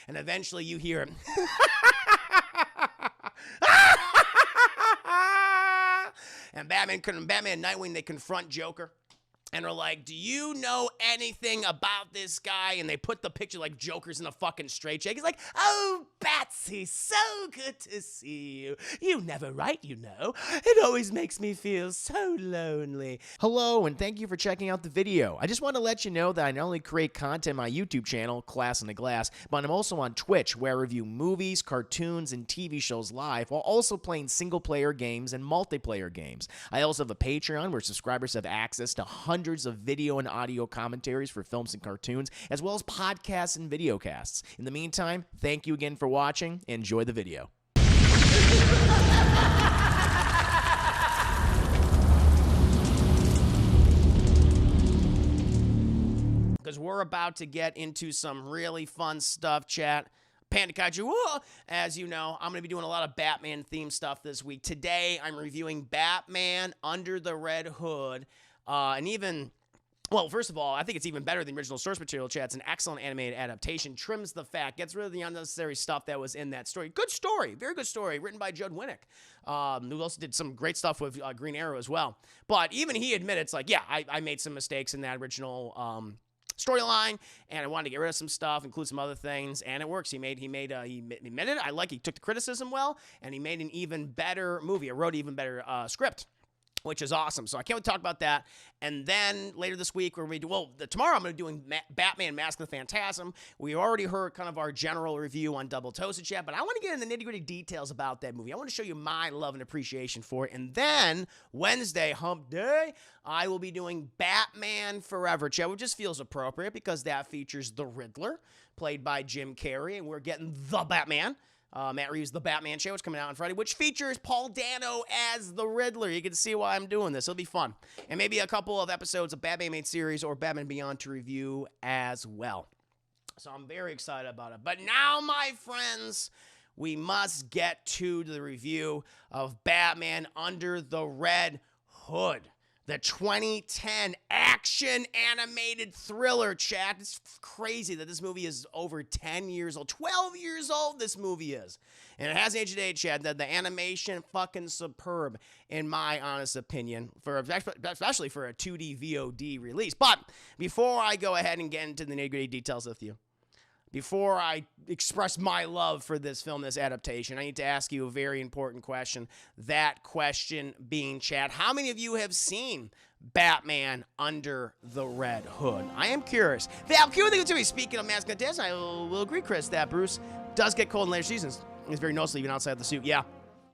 and eventually you hear him. And Batman and Nightwing, they confront Joker. And are like, do you know anything about this guy? And they put the picture like Joker's in a fucking straitjacket. He's like, oh, Batsy, so good to see you. You never write, you know. It always makes me feel so lonely. Hello, and thank you for checking out the video. I just want to let you know that I not only create content on my YouTube channel, Class in the Glass, but I'm also on Twitch, where I review movies, cartoons, and TV shows live, while also playing single-player games and multiplayer games. I also have a Patreon where subscribers have access to hundreds of video and audio commentaries for films and cartoons, as well as podcasts and videocasts. In the meantime, thank you again for watching. Enjoy the video. Because we're about to get into some really fun stuff, chat. Panda Kaiju, as you know, I'm going to be doing a lot of Batman-themed stuff this week. Today, I'm reviewing Batman Under the Red Hood. And even, well, first of all, I think it's even better than the original source material, chat. It's an excellent animated adaptation, trims the fat, gets rid of the unnecessary stuff that was in that story. Good story, very good story, written by Judd Winnick, who also did some great stuff with Green Arrow as well. But even he admitted, it's like, yeah, I made some mistakes in that original storyline, and I wanted to get rid of some stuff, include some other things, and it works. He admitted it. He took the criticism well, and he made an even better movie. He wrote an even better script, which is awesome. So I can't wait to talk about that. And then later this week, tomorrow I'm going to be doing Batman Mask of the Phantasm. We already heard kind of our general review on Double Toasted Chat, but I want to get into the nitty-gritty details about that movie. I want to show you my love and appreciation for it. And then Wednesday, Hump Day, I will be doing Batman Forever, chat, which just feels appropriate because that features the Riddler, played by Jim Carrey, and we're getting the Batman. Matt Reeves' The Batman Show is coming out on Friday, which features Paul Dano as the Riddler. You can see why I'm doing this. It'll be fun. And maybe a couple of episodes of Batman Made Series or Batman Beyond to review as well. So I'm very excited about it. But now, my friends, we must get to the review of Batman Under the Red Hood, the 2010 action animated thriller, chat. It's crazy that this movie is over 10 years old. 12 years old this movie is. And it hasn't aged today, chat. The animation fucking superb, in my honest opinion, especially for a 2D VOD release. But before I go ahead and get into the nitty-gritty details with you, before I express my love for this film, this adaptation, I need to ask you a very important question. That question being, chat, how many of you have seen Batman Under the Red Hood? I am curious. Val, speaking of Mask of the Phantasm, I will agree, Chris, that Bruce does get cold in later seasons. It's very noticeable even outside the suit. Yeah,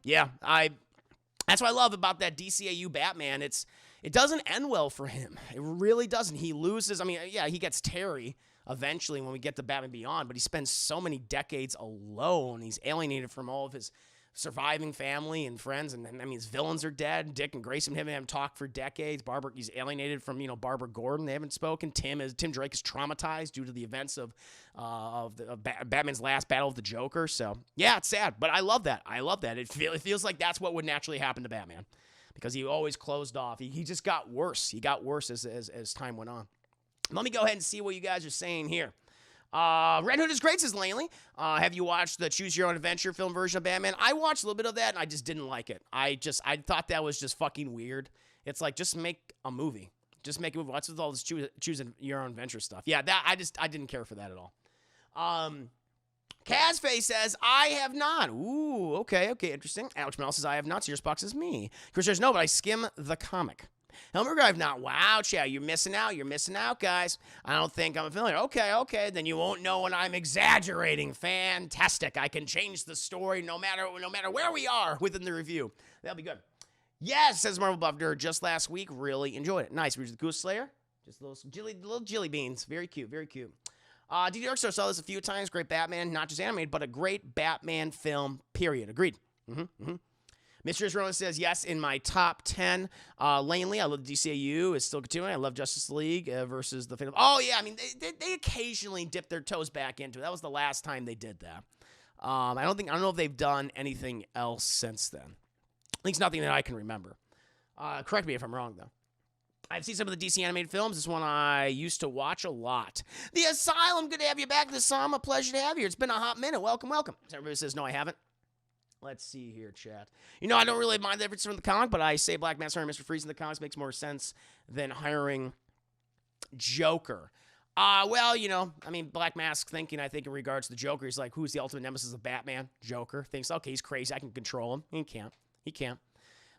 that's what I love about that DCAU Batman. It doesn't end well for him. It really doesn't. He loses. I mean, yeah, he gets Terry eventually when we get to Batman Beyond, but he spends so many decades alone. He's alienated from all of his surviving family and friends, and I mean, his villains are dead. Dick and Grayson haven't talked for decades. He's alienated from, Barbara Gordon. They haven't spoken. Tim Drake is traumatized due to the events of Batman's last battle with the Joker. So yeah, it's sad, but I love that. It feels like that's what would naturally happen to Batman, because he always closed off. He just got worse. He got worse as time went on. Let me go ahead and see what you guys are saying here. Red Hood is great, says Laney. Have you watched the Choose Your Own Adventure film version of Batman? I watched a little bit of that, and I just didn't like it. I thought that was just fucking weird. It's like, just make a movie. Just make a movie. What's with all this choosing your own adventure stuff? Yeah, I didn't care for that at all. Casface says, I have not. Ooh, okay, interesting. Alex Mel says, I have not. Sears Box says me. Chris says, no, but I skim the comic. Helmer I've not. Wow, Chow, you're missing out, guys. I don't think I'm familiar. Okay, then you won't know when I'm exaggerating. Fantastic. I can change the story no matter where we are within the review. That'll be good. Yes, says Marvel Buff Nerd, just last week. Really enjoyed it. Nice. Reads the Goose Slayer. Just little jelly beans. Very cute. DD Darkstar saw this a few times. Great Batman, not just animated, but a great Batman film, period. Agreed. Mysterious Roland says, yes, in my top 10. Lanely, I love DCAU. It's still continuing. I love Justice League versus the Phantom. Oh, yeah, I mean, they occasionally dip their toes back into it. That was the last time they did that. I don't know if they've done anything else since then. At least nothing that I can remember. Correct me if I'm wrong, though. I've seen some of the DC animated films. This one I used to watch a lot. The Asylum, good to have you back. The Asylum, a pleasure to have you. It's been a hot minute. Welcome, welcome. Everybody says, no, I haven't. Let's see here, chat. You know, I don't really mind the difference from the comic, but I say Black Mask hiring Mr. Freeze in the comics makes more sense than hiring Joker. Well, you know, I mean, Black Mask thinking, I think, in regards to the Joker, he's like, who's the ultimate nemesis of Batman? Joker. Thinks, okay, he's crazy. I can control him. He can't. He can't.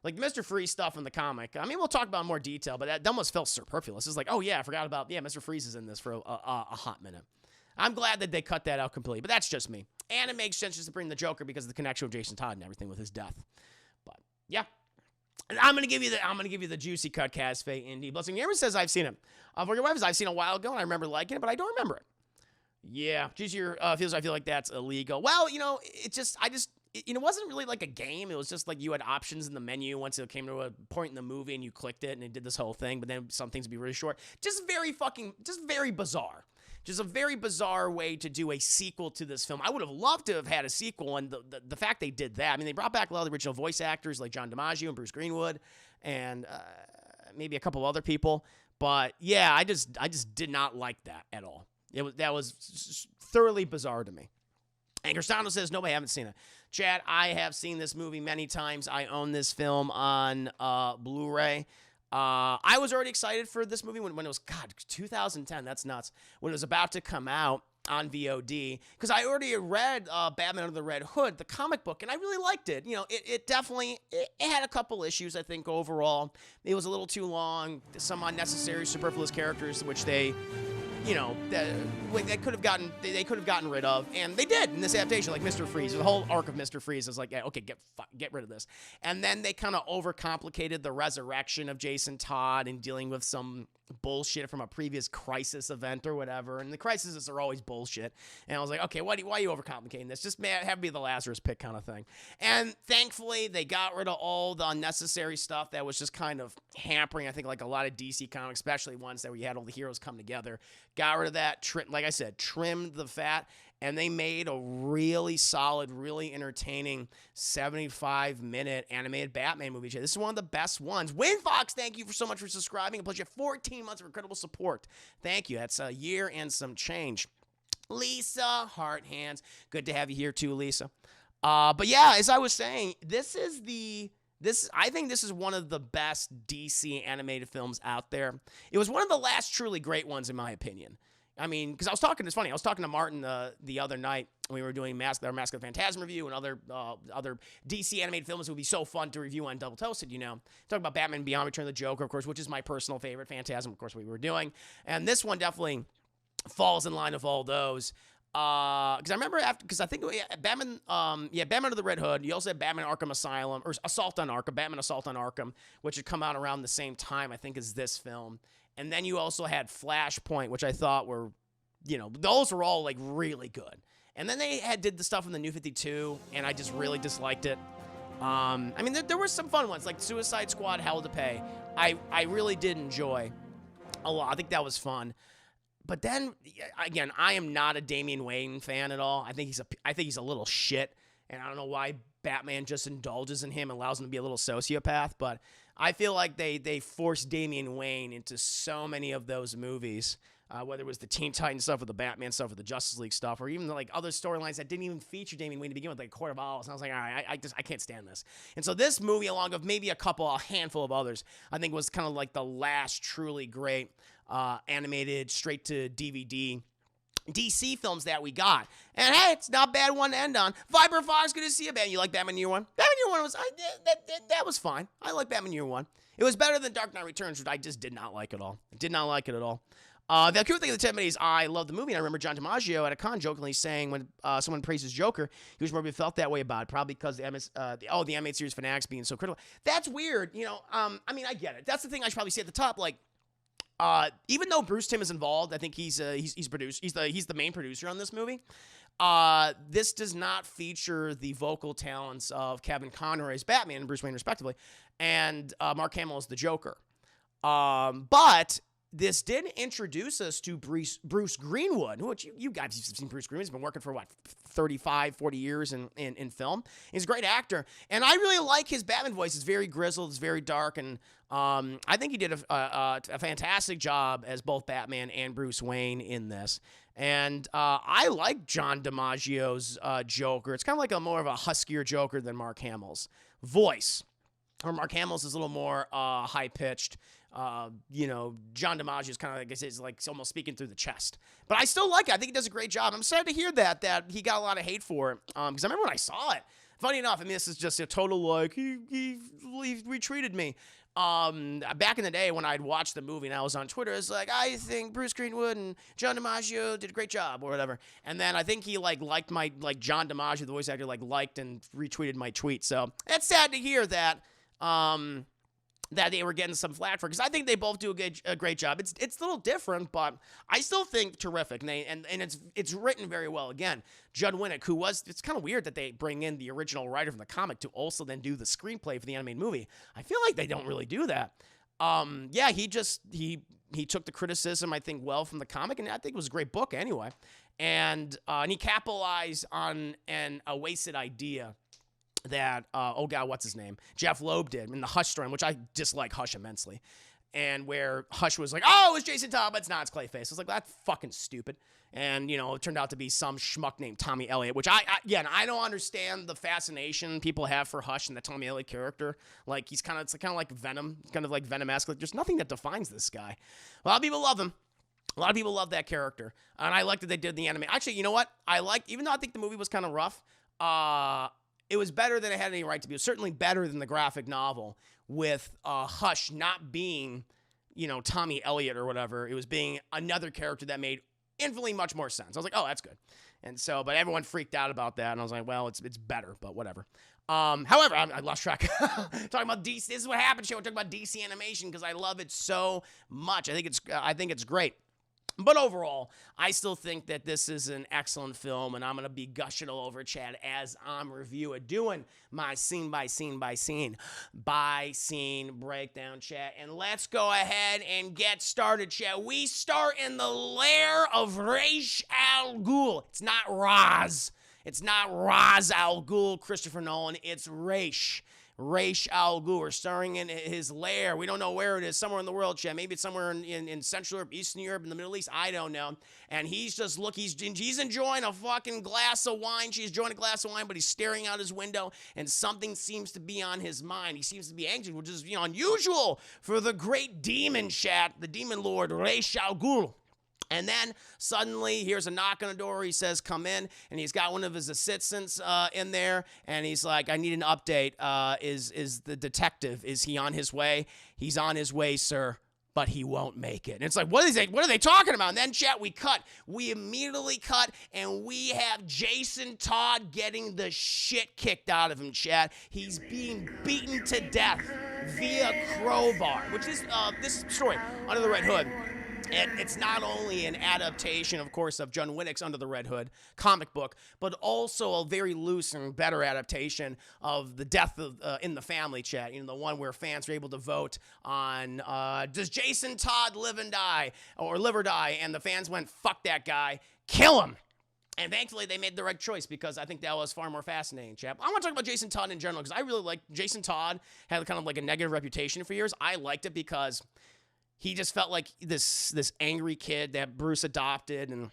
Like, Mr. Freeze stuff in the comic, I mean, we'll talk about it in more detail, but that almost felt superfluous. It's like, oh, yeah, I forgot about, yeah, Mr. Freeze is in this for a hot minute. I'm glad that they cut that out completely, but that's just me. And it makes sense just to bring the Joker because of the connection with Jason Todd and everything with his death. But, yeah. And I'm gonna give you the juicy cut, Casfay Indy. Blessing Gamer says I've seen it. For your wives, I've seen it a while ago, and I remember liking it, but I don't remember it. Yeah, juicier feels. I feel like that's illegal. Well, you know, it wasn't really like a game. It was just like you had options in the menu once it came to a point in the movie and you clicked it and it did this whole thing, but then some things would be really short. Just very bizarre. Just a very bizarre way to do a sequel to this film. I would have loved to have had a sequel, and the fact they did that, I mean, they brought back a lot of the original voice actors like John DiMaggio and Bruce Greenwood and maybe a couple other people, but yeah, I just did not like that at all. That was thoroughly bizarre to me. And Cristiano says, no, I haven't seen it. Chad, I have seen this movie many times. I own this film on Blu-ray. I was already excited for this movie when it was, 2010. That's nuts. When it was about to come out on VOD. Because I already read Batman Under the Red Hood, the comic book, and I really liked it. You know, it definitely had a couple issues, I think, overall. It was a little too long. Some unnecessary, superfluous characters, which they... You know, they could have gotten rid of, and they did in this adaptation, like Mr. Freeze. The whole arc of Mr. Freeze is like, yeah, okay, get rid of this. And then they kind of overcomplicated the resurrection of Jason Todd and dealing with some bullshit from a previous Crisis event or whatever. And the Crises are always bullshit. And I was like, okay, why are you overcomplicating this? Just have me the Lazarus Pit kind of thing. And thankfully, they got rid of all the unnecessary stuff that was just kind of hampering, I think, like a lot of DC comics, especially ones where you had all the heroes come together. Got rid of that, like I said, trimmed the fat, and they made a really solid, really entertaining 75-minute animated Batman movie. This is one of the best ones. Winfox, thank you so much for subscribing. It puts you 14 months of incredible support. Thank you. That's a year and some change. Lisa, heart hands. Good to have you here too, Lisa. But yeah, as I was saying, I think this is one of the best DC animated films out there. It was one of the last truly great ones, in my opinion. I mean, because it's funny, I was talking to Martin the other night when we were doing our Mask of the Phantasm review and other DC animated films that would be so fun to review on Double Toasted, you know. Talking about Batman Beyond Return of the Joker, of course, which is my personal favorite. Phantasm, of course, we were doing. And this one definitely falls in line with all those. Because I remember I think Batman Under the Red Hood. You also had Batman Arkham Asylum, or Batman Assault on Arkham, which had come out around the same time, I think, as this film. And then you also had Flashpoint, which I thought were, you know, those were all like really good. And then they did the stuff in the New 52, and I just really disliked it. I mean, there were some fun ones, like Suicide Squad, Hell to Pay. I really did enjoy a lot. I think that was fun. But then, again, I am not a Damian Wayne fan at all. I think he's a little shit, and I don't know why Batman just indulges in him and allows him to be a little sociopath. But I feel like they forced Damian Wayne into so many of those movies, whether it was the Teen Titans stuff or the Batman stuff or the Justice League stuff, or even like other storylines that didn't even feature Damian Wayne to begin with, like Court of Owls. And I was like, all right, I can't stand this. And so this movie, along with maybe a handful of others, I think was kind of like the last truly great animated straight to DVD DC films that we got. And hey, it's not a bad one to end on. Viper Fox, good to see you, man. You like Batman Year One? Batman Year One that was fine. I like Batman Year One. It was better than Dark Knight Returns, which I just did not like at all. The cool thing of the 10 minutes, I love the movie, and I remember John DiMaggio at a con jokingly saying when someone praises Joker, he was probably felt that way about it, probably because the M8 series fanatics being so critical. That's weird, you know. I mean, I get it. That's the thing I should probably say at the top, like. Even though Bruce Timm is involved, I think he's the main producer on this movie. This does not feature the vocal talents of Kevin Conroy as Batman and Bruce Wayne respectively, and Mark Hamill as the Joker. But this did introduce us to Bruce Greenwood, which you guys have seen Bruce Greenwood. He's been working for, 35, 40 years in film. He's a great actor. And I really like his Batman voice. It's very grizzled. It's very dark. And I think he did a fantastic job as both Batman and Bruce Wayne in this. And I like John DiMaggio's Joker. It's kind of like more of a huskier Joker than Mark Hamill's voice. Or Mark Hamill's is a little more high-pitched. John DiMaggio is kind of, like I said, like almost speaking through the chest. But I still like it. I think he does a great job. I'm sad to hear that he got a lot of hate for it. Because I remember when I saw it. Funny enough, I mean, this is just a total, like, he retweeted me. Back in the day when I'd watched the movie and I was on Twitter, it's like, I think Bruce Greenwood and John DiMaggio did a great job or whatever. And then I think he liked my, John DiMaggio, the voice actor, liked and retweeted my tweet. So it's sad to hear that that they were getting some flack for, because I think they both do a great job. It's a little different, but I still think terrific. And it's written very well. Again, Judd Winnick, it's kind of weird that they bring in the original writer from the comic to also then do the screenplay for the animated movie. I feel like they don't really do that. He took the criticism, I think, well from the comic, and I think it was a great book anyway. And he capitalized on a wasted idea that, what's his name? Jeff Loeb did in the Hush story, which I dislike Hush immensely. And where Hush was like, oh, it was Jason Todd, but it's not, it's Clayface. I was like, that's fucking stupid. And, it turned out to be some schmuck named Tommy Elliott, which I don't understand the fascination people have for Hush and the Tommy Elliott character. Like, it's kind of like Venom, kind of like Venom-esque. Like, there's nothing that defines this guy. A lot of people love him. A lot of people love that character. And I like that they did the anime. Actually, you know what? Even though I think the movie was kind of rough, it was better than it had any right to be. It was certainly better than the graphic novel, with Hush not being, Tommy Elliott or whatever. It was being another character that made infinitely much more sense. I was like, oh, that's good. And so, but everyone freaked out about that, and I was like, well, it's better, but whatever. However, I lost track. Talking about DC, this is what happened. We're talking about DC animation because I love it so much. I think it's great. But overall, I still think that this is an excellent film, and I'm going to be gushing all over Chad as I'm reviewing, doing my scene by scene breakdown, Chad. And let's go ahead and get started, Chad. We start in the lair of Ra's al Ghul. It's not Ra's. It's not Ra's al Ghul, Christopher Nolan. It's Ra's al Ghul. We're starring in his lair. We don't know where it is. Somewhere in the world, Chad. Maybe it's somewhere in Central Europe, Eastern Europe, in the Middle East. I don't know. And he's just, he's enjoying a fucking glass of wine. She's enjoying a glass of wine, but he's staring out his window, and something seems to be on his mind. He seems to be anxious, which is, unusual for the great demon, Chad, the demon lord, Ra's al Ghul. And then suddenly, here's a knock on the door. He says, come in. And he's got one of his assistants in there. And he's like, I need an update. Is the detective, is he on his way? He's on his way, sir, but he won't make it. And it's like, what are they talking about? And then, chat, we immediately cut, and we have Jason Todd getting the shit kicked out of him, chat. He's being beaten to death via crowbar, which is this story, Under the Red Hood. And it's not only an adaptation, of course, of John Winnick's Under the Red Hood comic book, but also a very loose and better adaptation of the Death of in the Family, chat. The one where fans are able to vote on does Jason Todd live or die? And the fans went, fuck that guy, kill him. And thankfully, they made the right choice, because I think that was far more fascinating, chap. I want to talk about Jason Todd in general, because I really like Jason Todd. Had kind of like a negative reputation for years. I liked it because he just felt like this angry kid that Bruce adopted, and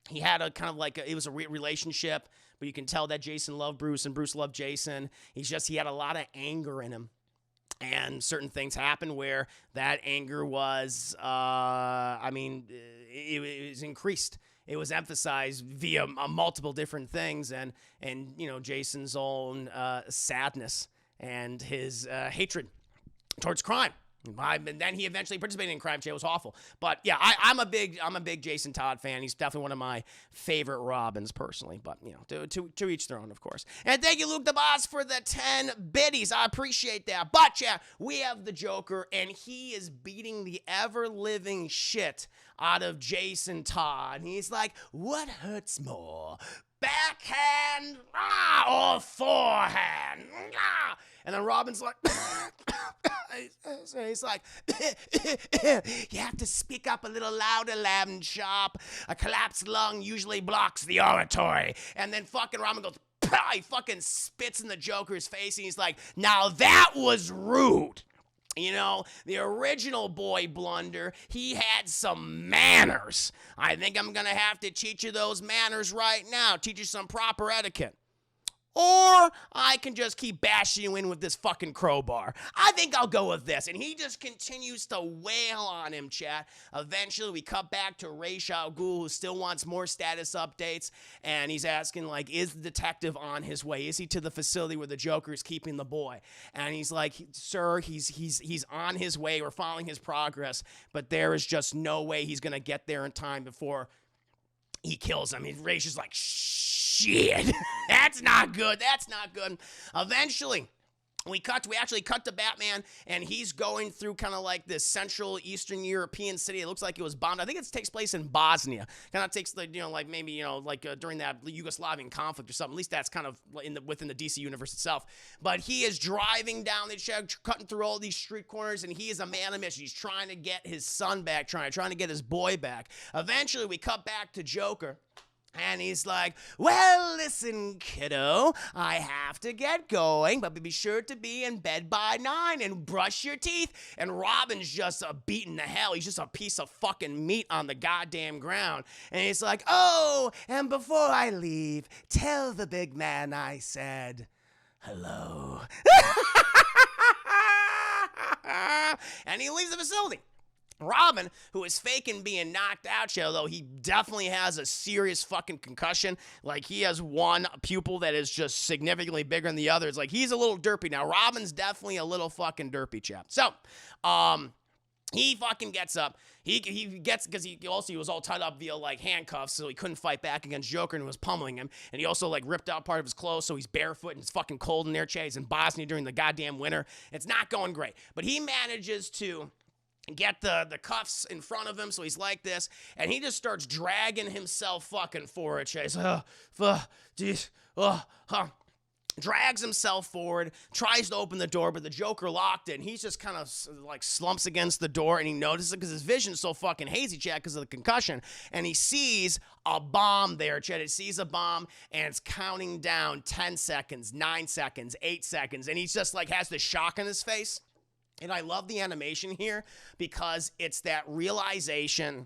he had a kind of like it was a relationship, but you can tell that Jason loved Bruce and Bruce loved Jason. He had a lot of anger in him, and certain things happened where that anger was, it was increased. It was emphasized via multiple different things, and Jason's own sadness and his hatred towards crime. And then he eventually participated in crime. It was awful. But yeah, I'm a big Jason Todd fan. He's definitely one of my favorite Robins personally. But to each their own, of course. And thank you, Luke the Boss, for the 10 biddies. I appreciate that. But yeah, we have the Joker, and he is beating the ever-living shit out of Jason Todd. He's like, what hurts more, backhand or forehand? And then Robin's like, he's like, you have to speak up a little louder, lamb chop. A collapsed lung usually blocks the oratory. And then fucking Robin goes, Pah! He fucking spits in the Joker's face, and he's like, now that was rude. You know, the original Boy Blunder, he had some manners. I think I'm gonna have to teach you those manners right now, teach you some proper etiquette. Or I can just keep bashing you in with this fucking crowbar. I think I'll go with this. And he just continues to wail on him, chat. Eventually, we cut back to Ra's al Ghul, who still wants more status updates. And he's asking, like, is the detective on his way? Is he to the facility where the Joker is keeping the boy? And he's like, sir, he's on his way. We're following his progress. But there is just no way he's going to get there in time before he kills him. Ra's is like, shit, that's not good. That's not good. Eventually, we actually cut to Batman, and he's going through kind of like this Central Eastern European city. It looks like it was bombed. I think it takes place in Bosnia. Kind of takes, like, like maybe, during that Yugoslavian conflict or something. At least that's kind of within the DC universe itself. But he is driving down the cutting through all these street corners, and he is a man of mission. He's trying to get his son back, trying to get his boy back. Eventually, we cut back to Joker. And he's like, well, listen, kiddo, I have to get going, but be sure to be in bed by 9 and brush your teeth. And Robin's just beaten to hell. He's just a piece of fucking meat on the goddamn ground. And he's like, oh, and before I leave, tell the big man I said hello. And he leaves the facility. Robin, who is faking being knocked out, although he definitely has a serious fucking concussion. Like, he has one pupil that is just significantly bigger than the other. It's like, he's a little derpy. Now, Robin's definitely a little fucking derpy chap. So, he fucking gets up. He gets, because he was all tied up via, like, handcuffs, so he couldn't fight back against Joker and was pummeling him. And he also, like, ripped out part of his clothes, so he's barefoot and it's fucking cold in there. He's in Bosnia during the goddamn winter. It's not going great. But he manages to get the cuffs in front of him, so he's like this, and he just starts dragging himself fucking forward. Chase, drags himself forward, tries to open the door, but the Joker locked it, and he's just kind of like slumps against the door, and he notices it because his vision's so fucking hazy, Chad, because of the concussion, and he sees a bomb there, Chad. He sees a bomb, and it's counting down 10 seconds, 9 seconds, 8 seconds, and he's just like has this shock on his face. And I love the animation here because it's that realization,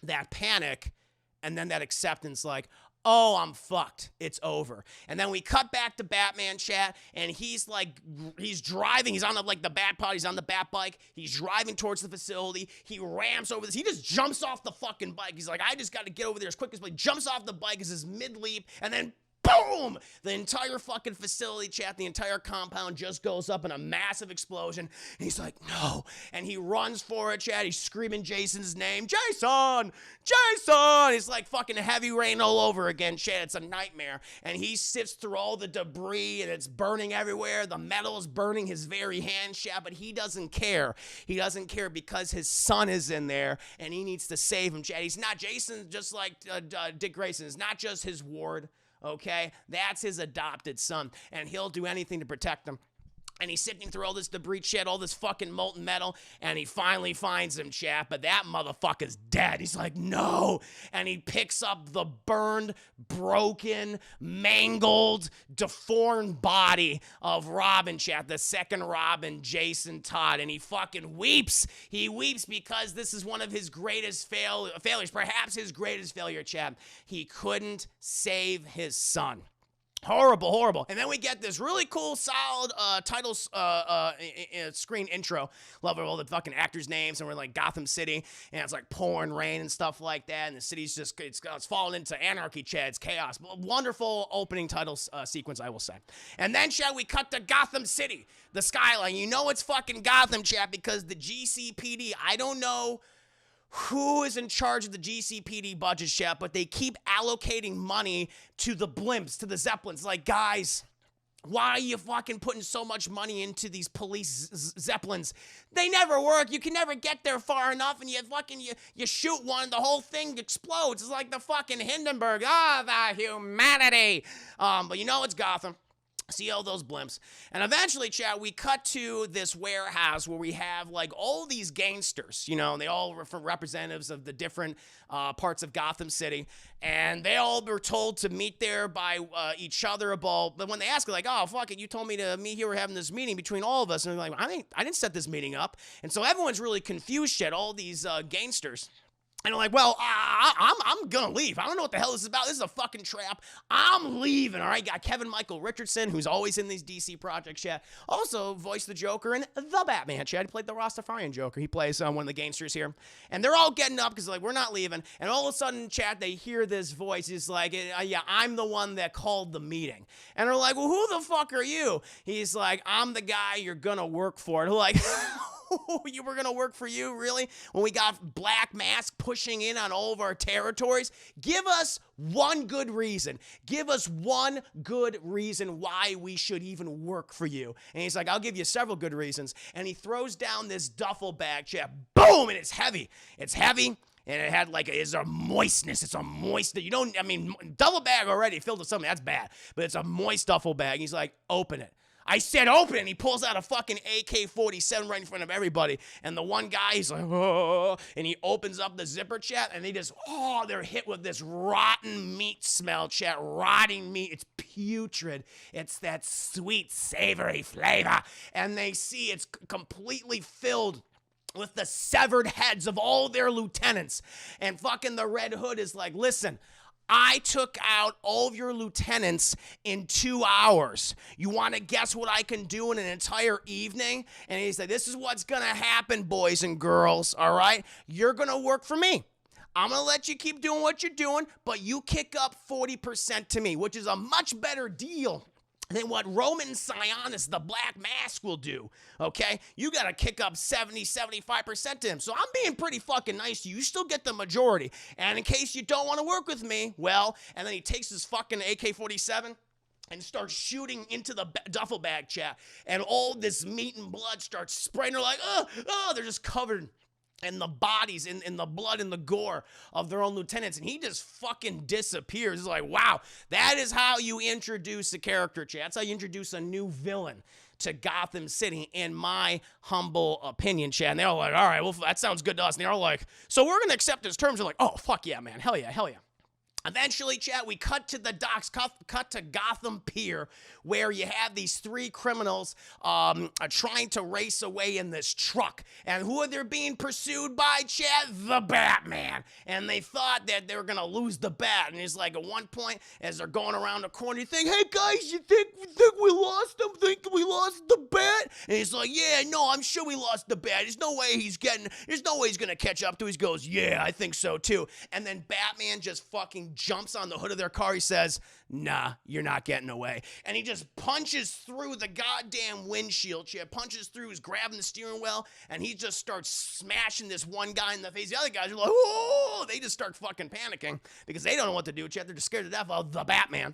that panic, and then that acceptance, like, oh, I'm fucked. It's over. And then we cut back to Batman, chat, and he's driving. He's on the Bat Pod. He's on the Bat Bike. He's driving towards the facility. He rams over this. He just jumps off the fucking bike. He's like, I just got to get over there as quick as possible. He jumps off the bike as his mid-leap, and then boom! The entire fucking facility, chat, the entire compound just goes up in a massive explosion. And he's like, no. And he runs for it, chat. He's screaming Jason's name. Jason! Jason! It's like fucking Heavy Rain all over again, chat. It's a nightmare. And he sifts through all the debris, and it's burning everywhere. The metal is burning his very hand, chat, but he doesn't care. He doesn't care because his son is in there, and he needs to save him, chat. He's not Jason, just like Dick Grayson. It's not just his ward. Okay, that's his adopted son, and he'll do anything to protect him. And he's sifting through all this debris, chat, all this fucking molten metal, and he finally finds him, chat, but that motherfucker's dead. He's like, no. And he picks up the burned, broken, mangled, deformed body of Robin, chat, the second Robin, Jason Todd, and he fucking weeps. He weeps because this is one of his greatest failures, perhaps his greatest failure, chat. He couldn't save his son. Horrible, horrible. And then we get this really cool, solid title screen intro. Love all the fucking actors' names, and we're like Gotham City, and it's like pouring rain and stuff like that, and the city's just, it's fallen into anarchy, Chad. It's chaos. Wonderful opening title sequence, I will say. And then, Chad, we cut to Gotham City, the skyline. You know it's fucking Gotham, Chad, because the GCPD, I don't know who is in charge of the GCPD budget, Chef, but they keep allocating money to the blimps, to the Zeppelins. Like, guys, why are you fucking putting so much money into these police Zeppelins? They never work. You can never get there far enough, and you shoot one, the whole thing explodes. It's like the fucking Hindenburg. The humanity. But you know it's Gotham. See all those blimps. And eventually, chat, we cut to this warehouse where we have like all these gangsters, you know, they all were from representatives of the different parts of Gotham City. And they all were told to meet there by each other about, but when they ask, like, oh, fuck it, you told me to meet here, we're having this meeting between all of us. And they're like, I didn't set this meeting up. And so everyone's really confused, chat, all these gangsters. And I'm like, well, I'm gonna leave. I don't know what the hell this is about. This is a fucking trap. I'm leaving, all right? Got Kevin Michael Richardson, who's always in these DC projects, chat. Also voiced the Joker in The Batman, chat. He played the Rastafarian Joker. He plays one of the gangsters here. And they're all getting up because, like, we're not leaving. And all of a sudden, chat, they hear this voice. He's like, yeah, I'm the one that called the meeting. And they're like, well, who the fuck are you? He's like, I'm the guy you're gonna work for. And they're like, you were gonna work for you, really? When we got Black Mask pushing in on all of our territories? Give us one good reason. Give us one good reason why we should even work for you. And he's like, I'll give you several good reasons. And he throws down this duffel bag, chat. Boom! And it's heavy. It's heavy. And it had like, it's a moistness. It's a moist, you don't, I mean, duffel bag already filled with something, that's bad. But it's a moist duffel bag. He's like, open it. I said open it, and he pulls out a fucking AK-47 right in front of everybody. And the one guy, he's like, oh, and he opens up the zipper, chat, and they just, oh, they're hit with this rotten meat smell, chat, rotting meat. It's putrid. It's that sweet, savory flavor. And they see it's completely filled with the severed heads of all their lieutenants. And fucking the Red Hood is like, listen, I took out all of your lieutenants in 2 hours. You want to guess what I can do in an entire evening? And he said, this is what's going to happen, boys and girls, all right? You're going to work for me. I'm going to let you keep doing what you're doing, but you kick up 40% to me, which is a much better deal than what Roman Sionis, the Black Mask, will do, okay? You got to kick up 70-75% to him. So I'm being pretty fucking nice to you. You still get the majority. And in case you don't want to work with me, well, and then he takes his fucking AK-47 and starts shooting into the duffel bag, chat. And all this meat and blood starts spraying. They're like, oh, they're just covered and the bodies in the blood and the gore of their own lieutenants. And he just fucking disappears. It's like, wow, that is how you introduce a character, chat. That's how you introduce a new villain to Gotham City, in my humble opinion, chat. And they're all like, all right, well, that sounds good to us. And they're all like, so we're going to accept his terms. They're like, oh, fuck yeah, man. Hell yeah, hell yeah. Eventually, chat, we cut to the docks, cut to Gotham Pier, where you have these three criminals trying to race away in this truck. And who are they being pursued by, chat? The Batman. And they thought that they were going to lose the bat. And it's like, at one point, as they're going around the corner, you think, hey, guys, you think we lost him? Think we lost the bat? And he's like, yeah, no, I'm sure we lost the bat. There's no way he's going to catch up to us. He goes, yeah, I think so, too. And then Batman just fucking jumps on the hood of their car. He says, nah, you're not getting away. And he just punches through the goddamn windshield. Punches through, he's grabbing the steering wheel, and he just starts smashing this one guy in the face. The other guys are like, oh, they just start fucking panicking because they don't know what to do. They're just scared to death of the Batman.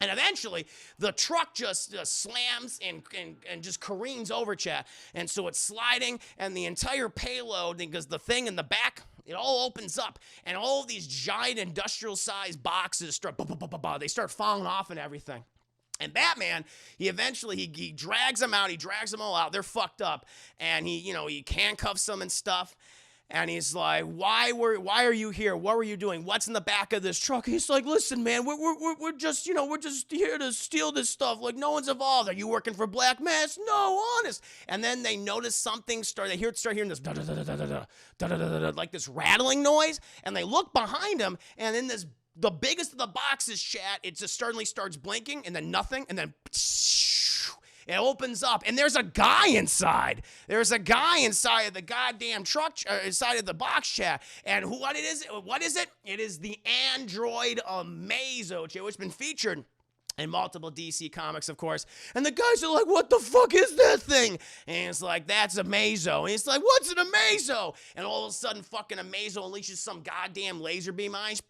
And eventually, the truck just slams and just careens over, chat. And so it's sliding, and the entire payload, because the thing in the back, it all opens up, and all of these giant industrial-sized boxes start, they start falling off and everything. And Batman, he drags them out. He drags them all out. They're fucked up, and he handcuffs them and stuff. And he's like, why are you here? What were you doing? What's in the back of this truck? He's like, listen, man, we're just here to steal this stuff. Like, no one's involved. Are you working for Black Mask? No, honest. And then they notice something start hearing this like this rattling noise. And they look behind him, and in the biggest of the boxes, chat, it just suddenly starts blinking, and then nothing, and then it opens up, and there's a guy inside. There's a guy inside of the goddamn truck, inside of the box, chat. And what is it? It is the android Amazo, chat, which has been featured in multiple DC comics, of course. And the guys are like, what the fuck is that thing? And it's like, that's Amazo. And it's like, what's an Amazo? And all of a sudden, fucking Amazo unleashes some goddamn laser beam eyes.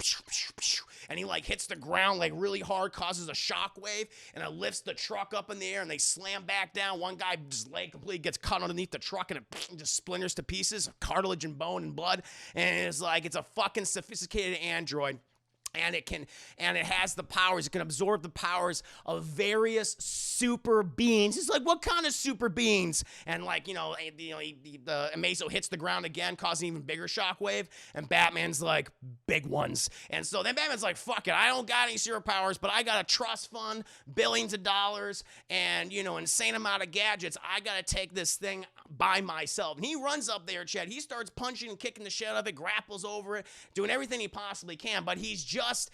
And he like hits the ground like really hard, causes a shockwave, and it lifts the truck up in the air, and they slam back down. One guy, his leg completely gets cut underneath the truck, and it just splinters to pieces, cartilage and bone and blood. And it's like, it's a fucking sophisticated android. and it has the powers. It can absorb the powers of various super beings. It's like, what kind of super beings? And like, the Amazo hits the ground again, causing an even bigger shockwave. And Batman's like, big ones. And so then Batman's like, fuck it, I don't got any superpowers, but I got a trust fund, billions of dollars, and insane amount of gadgets. I gotta take this thing by myself. And he runs up there, Chad. He starts punching and kicking the shit out of it, grapples over it, doing everything he possibly can. But he's just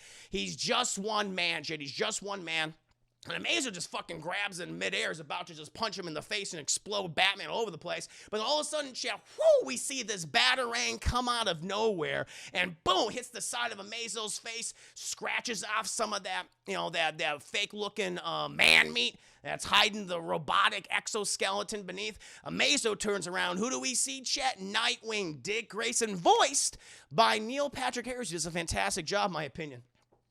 one man, Chad. He's just one man. And Amazo just fucking grabs it in midair, is about to just punch him in the face and explode Batman all over the place. But all of a sudden, Chad, we see this Batarang come out of nowhere and boom, hits the side of Amazo's face, scratches off some of that, that fake-looking man meat that's hiding the robotic exoskeleton beneath. Amazo turns around. Who do we see, Chet? Nightwing, Dick Grayson, voiced by Neil Patrick Harris. He does a fantastic job, in my opinion.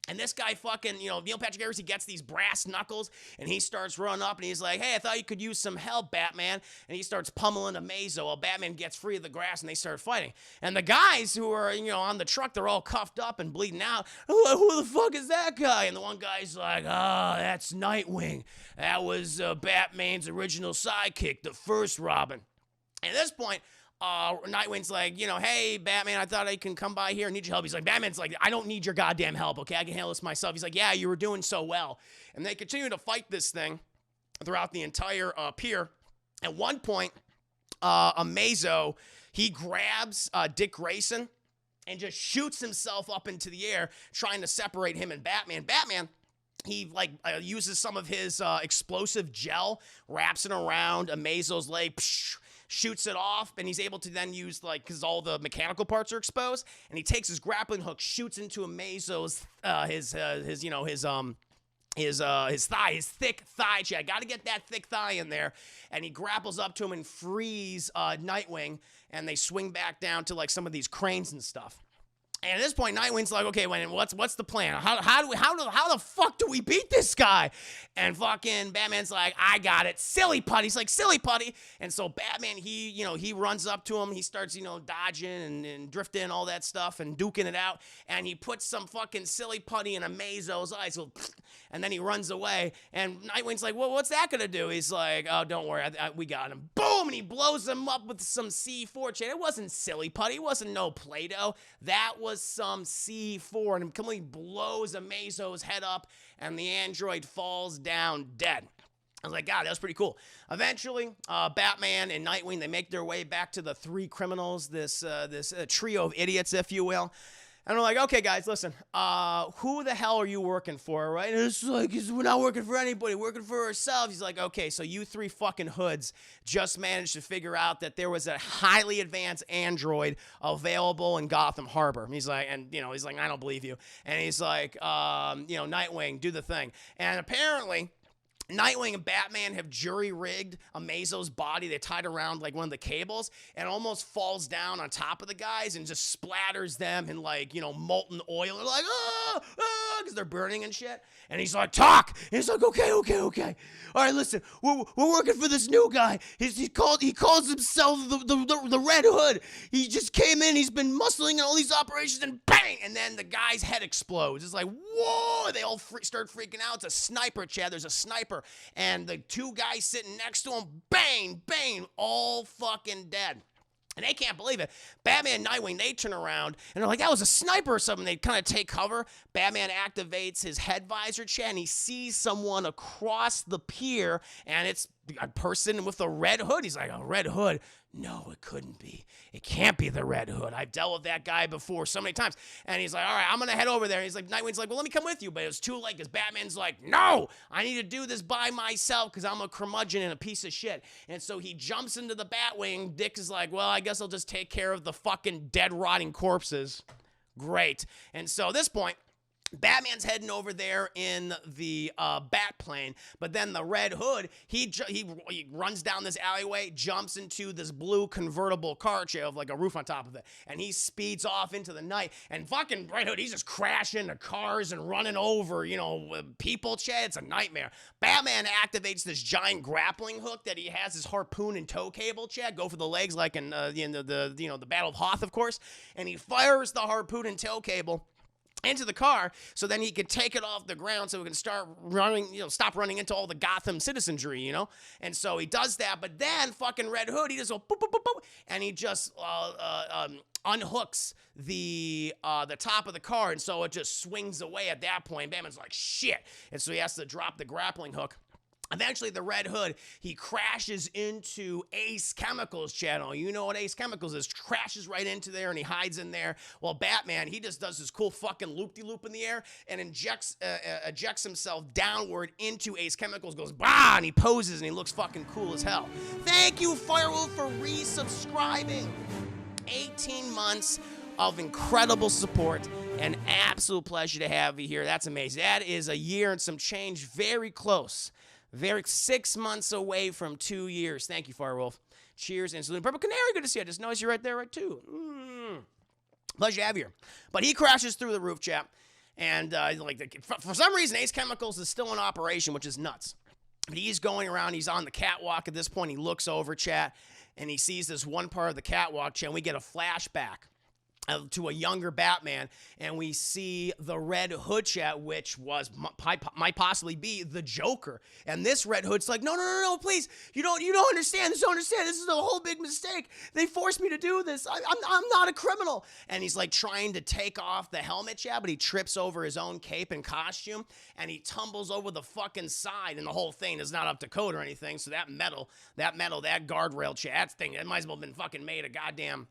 And this guy fucking, Neil Patrick Harris, he gets these brass knuckles, and he starts running up, and he's like, hey, I thought you could use some help, Batman. And he starts pummeling Amazo while Batman gets free of the grass, and they start fighting. And the guys who are, on the truck, they're all cuffed up and bleeding out. Who the fuck is that guy? And the one guy's like, that's Nightwing. That was Batman's original sidekick, the first Robin. And at this point, Nightwing's like, hey, Batman, I thought I can come by here. I need your help. He's like, Batman's like, I don't need your goddamn help, okay? I can handle this myself. He's like, yeah, you were doing so well. And they continue to fight this thing throughout the entire pier. At one point, Amazo, he grabs Dick Grayson and just shoots himself up into the air, trying to separate him and Batman. Batman, he uses some of his explosive gel, wraps it around Amazo's leg, shoots it off, and he's able to then use, because all the mechanical parts are exposed, and he takes his grappling hook, shoots into Amazo's, his thigh, his thick thigh. I gotta get that thick thigh in there, and he grapples up to him and frees Nightwing, and they swing back down to, some of these cranes and stuff. And at this point, Nightwing's like, okay, what's the plan? How the fuck do we beat this guy? And fucking Batman's like, I got it. Silly putty. He's like, silly putty. And so Batman, he runs up to him. He starts, dodging and drifting, all that stuff, and duking it out. And he puts some fucking silly putty in Amazo's eyes. And then he runs away. And Nightwing's like, well, what's that gonna do? He's like, oh, don't worry, we got him. Boom! And he blows him up with some C4 chain. It wasn't silly putty. It wasn't no Play-Doh. That was some C4, and it completely blows Amazo's head up, and the android falls down dead. I was like, God, that was pretty cool. Eventually, Batman and Nightwing, they make their way back to the three criminals, this trio of idiots, if you will. And we're like, okay, guys, listen, who the hell are you working for, right? And it's like, we're not working for anybody, we're working for ourselves. He's like, okay, so you three fucking hoods just managed to figure out that there was a highly advanced android available in Gotham Harbor. And he's like, I don't believe you. And he's like, Nightwing, do the thing. And apparently, Nightwing and Batman have jury-rigged Amazo's body. They tied around one of the cables, and it almost falls down on top of the guys and just splatters them in molten oil. They're like, because they're burning and shit. And he's like, talk. And he's like, okay. All right, listen, we're working for this new guy. He calls himself the Red Hood. He just came in. He's been muscling in all these operations, and bang! And then the guy's head explodes. It's like, whoa! They all start freaking out. It's a sniper, Chad. There's a sniper. And the two guys sitting next to him, bang, all fucking dead. And they can't believe it. Batman and Nightwing, they turn around, and they're like, that was a sniper or something. They kind of take cover. Batman activates his head visor, Chad, and he sees someone across the pier, and it's a person with a red hood. He's like, a red hood? No, it couldn't be. It can't be the Red Hood. I've dealt with that guy before so many times. And he's like, all right, I'm going to head over there. And he's like, Nightwing's like, well, let me come with you. But it was too late because Batman's like, no, I need to do this by myself because I'm a curmudgeon and a piece of shit. And so he jumps into the Batwing. Dick is like, well, I guess I'll just take care of the fucking dead, rotting corpses. Great. And so at this point, Batman's heading over there in the bat plane, but then the Red Hood, he runs down this alleyway, jumps into this blue convertible car chair with a roof on top of it, and he speeds off into the night, and fucking Red Hood, he's just crashing into cars and running over, people, Chad. It's a nightmare. Batman activates this giant grappling hook that he has, his harpoon and tow cable, Chad, go for the legs like in the Battle of Hoth, of course, and he fires the harpoon and tow cable into the car so then he could take it off the ground so we can start running, stop running into all the Gotham citizenry, And so he does that, but then fucking Red Hood, he just go boop, boop, boop, boop, and he just unhooks the top of the car, and so it just swings away at that point. Batman's like, shit. And so he has to drop the grappling hook. Eventually, the Red Hood, he crashes into Ace Chemicals channel. You know what Ace Chemicals is. Crashes right into there, and he hides in there. Well, Batman, he just does this cool fucking loop-de-loop in the air and ejects himself downward into Ace Chemicals, goes, bah, and he poses, and he looks fucking cool as hell. Thank you, Firewolf, for resubscribing. 18 months of incredible support. An absolute pleasure to have you here. That's amazing. That is a year and some change, very close. 6 months away from 2 years. Thank you, Firewolf. Cheers and salute. Purple Canary, good to see you. I just noticed you're right there, right, too. Pleasure to have you here. But he crashes through the roof, chap. And for some reason, Ace Chemicals is still in operation, which is nuts. But he's going around. He's on the catwalk at this point. He looks over, chat, and he sees this one part of the catwalk, chat, and we get a flashback to a younger Batman, and we see the Red Hood, chat, which might possibly be the Joker. And this Red Hood's like, no, please, you don't understand. This is a whole big mistake. They forced me to do this. I'm not a criminal. And he's like trying to take off the helmet, chat, but he trips over his own cape and costume, and he tumbles over the fucking side, and the whole thing is not up to code or anything. So that guardrail, chat, that thing, it might as well have been fucking made of goddamn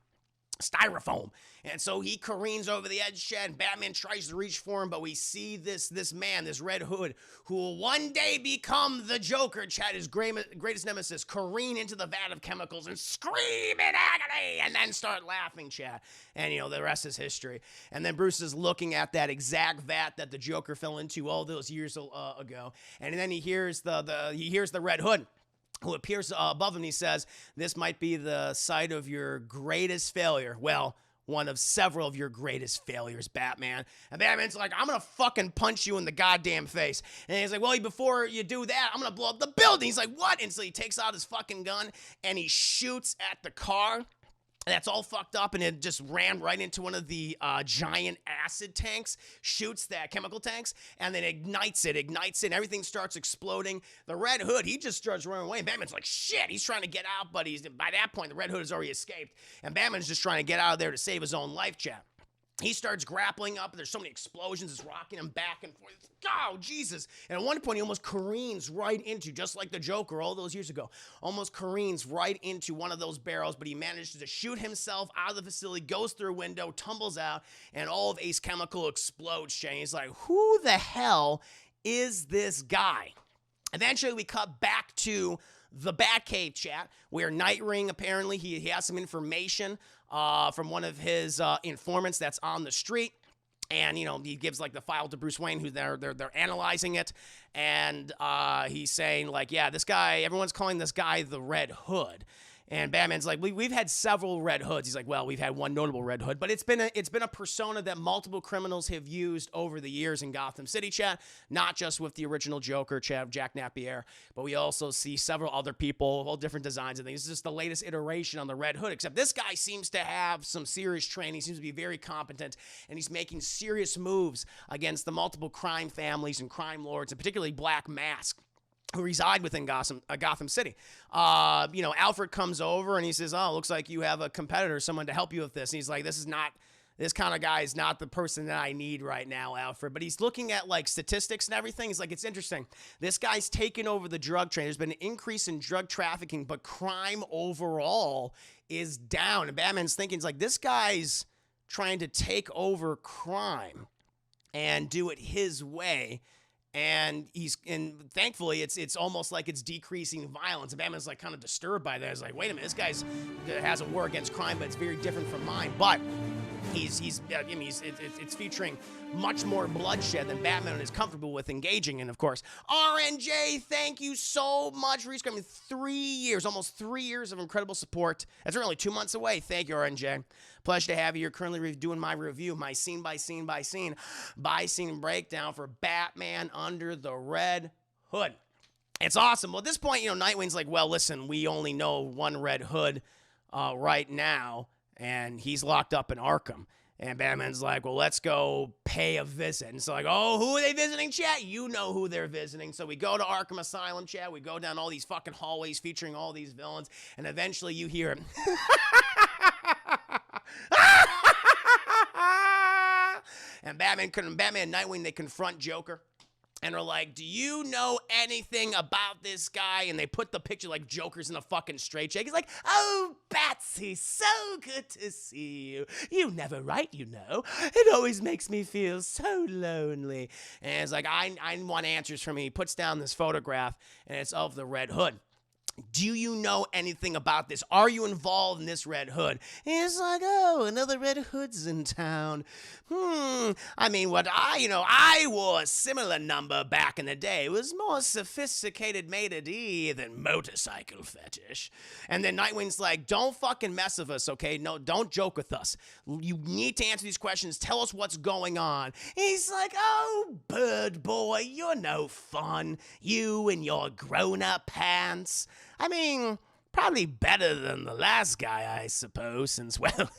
styrofoam. And so he careens over the edge, chat, and Batman tries to reach for him, but we see this man, this Red Hood, who will one day become the Joker, chat, his greatest nemesis, careen into the vat of chemicals and scream in agony, and then start laughing, chat. And, the rest is history. And then Bruce is looking at that exact vat that the Joker fell into all those years ago, and then he hears the Red Hood, who appears above him. He says, this might be the site of your greatest failure. Well, one of several of your greatest failures, Batman. And Batman's like, I'm gonna fucking punch you in the goddamn face. And he's like, well, before you do that, I'm gonna blow up the building. He's like, what? And so he takes out his fucking gun and he shoots at the car. That's all fucked up, and it just ran right into one of the giant acid tanks, shoots that chemical tanks, and then ignites it, and everything starts exploding. The Red Hood, he just starts running away, and Batman's like, shit, he's trying to get out, but by that point, the Red Hood has already escaped, and Batman's just trying to get out of there to save his own life, chap. He starts grappling up. There's so many explosions. It's rocking him back and forth. Oh, Jesus. And at one point, he almost careens right into, just like the Joker all those years ago, almost careens right into one of those barrels, but he manages to shoot himself out of the facility, goes through a window, tumbles out, and all of Ace Chemical explodes. Shane. He's like, who the hell is this guy? Eventually, we cut back to the Batcave, chat, where Nightwing, apparently, he has some information from one of his informants that's on the street. And, he gives, the file to Bruce Wayne, who they're analyzing it. And he's saying, yeah, this guy, everyone's calling this guy the Red Hood. And Batman's like, we've had several Red Hoods. He's like, well, we've had one notable Red Hood, but it's been a persona that multiple criminals have used over the years in Gotham City, chat, not just with the original Joker, chat, Jack Napier, but we also see several other people, all different designs and things. It's just the latest iteration on the Red Hood, except this guy seems to have some serious training. He seems to be very competent, and he's making serious moves against the multiple crime families and crime lords, and particularly Black Mask, who reside within Gotham City. Alfred comes over and he says, oh, looks like you have a competitor, someone to help you with this. And he's like, this kind of guy is not the person that I need right now, Alfred. But he's looking at statistics and everything. He's like, it's interesting. This guy's taken over the drug trade. There's been an increase in drug trafficking, but crime overall is down. And Batman's thinking, this guy's trying to take over crime and do it his way. And thankfully it's almost like it's decreasing violence. And Batman's kind of disturbed by that. He's like, wait a minute, this guy's has a war against crime, but it's very different from mine. But it's featuring much more bloodshed than Batman is comfortable with engaging in, of course. RNJ, thank you so much for rescuing 3 years, almost 3 years of incredible support. That's really 2 months away. Thank you, RNJ. Pleasure to have you. You're currently doing my review, my scene by scene breakdown for Batman Under the Red Hood. It's awesome. Well, at this point, Nightwing's like, well, listen, we only know one Red Hood right now, and he's locked up in Arkham. And Batman's like, well, let's go pay a visit. And so like, oh, who are they visiting, chat? You know who they're visiting. So we go to Arkham Asylum, chat. We go down all these fucking hallways featuring all these villains. And eventually you hear him. And Batman and Nightwing, they confront Joker. And are like, do you know anything about this guy? And they put the picture like Joker's in a fucking straitjacket. He's like, oh, Batsy, so good to see you. You never write, you know. It always makes me feel so lonely. And it's like, I want answers from him. He puts down this photograph, and it's of the Red Hood. Do you know anything about this? Are you involved in this Red Hood? And it's like, oh, another Red Hood's in town. I mean, I wore a similar number back in the day. It was more sophisticated maitre d' than motorcycle fetish. And then Nightwing's like, don't fucking mess with us, okay? No, don't joke with us. You need to answer these questions. Tell us what's going on. And he's like, oh, bird boy, you're no fun. You and your grown-up pants. I mean, probably better than the last guy, I suppose, since, well,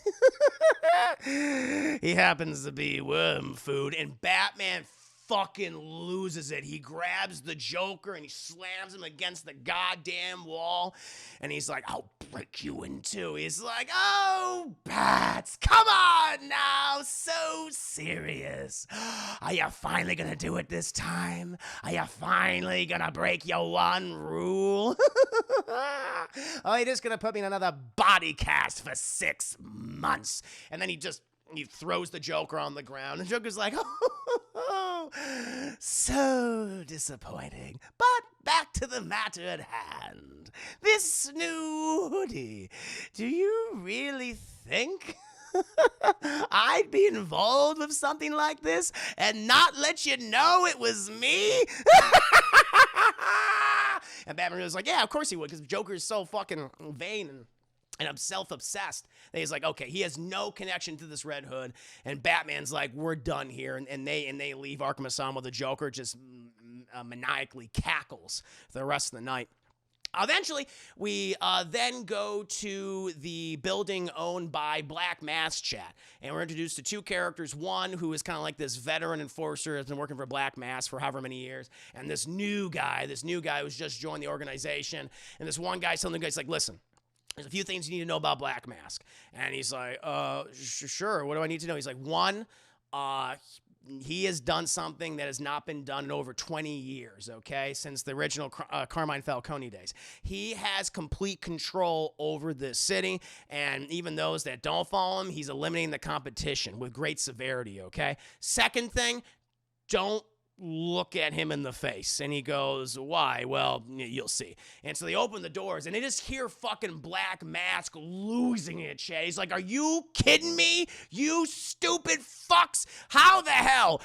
he happens to be worm food. And Batman fucking loses it. He grabs the Joker and he slams him against the goddamn wall. And he's like, I'll break you in two. He's like, oh, Bats, come on now. So serious. Are you finally gonna do it this time? Are you finally gonna break your one rule? Oh, you're just gonna put me in another body cast for 6 months. And then he throws the Joker on the ground. And the Joker's like, oh, so disappointing. But back to the matter at hand. This new hoodie. Do you really think I'd be involved with something like this and not let you know it was me? And Batman was like, yeah, of course he would, because Joker is so fucking vain and I'm self-obsessed. And he's like, okay, he has no connection to this Red Hood. And Batman's like, we're done here. And they leave Arkham Asylum while the Joker just maniacally cackles for the rest of the night. Eventually, we then go to the building owned by Black Mask, chat. And we're introduced to 2 characters. One who is kind of like this veteran enforcer, has been working for Black Mask for however many years. And this new guy who's just joined the organization. And this one guy telling the guys, like, listen, there's a few things you need to know about Black Mask. And he's like, sure, what do I need to know? He's like, one, he has done something that has not been done in over 20 years, okay? Since the original Carmine Falcone days. He has complete control over the city, and even those that don't follow him, he's eliminating the competition with great severity, okay? Second thing, don't look at him in the face. And he goes, why? Well, you'll see. And so they open the doors and they just hear fucking Black Mask losing it, Chad. He's like, are you kidding me? You stupid fucks. How the hell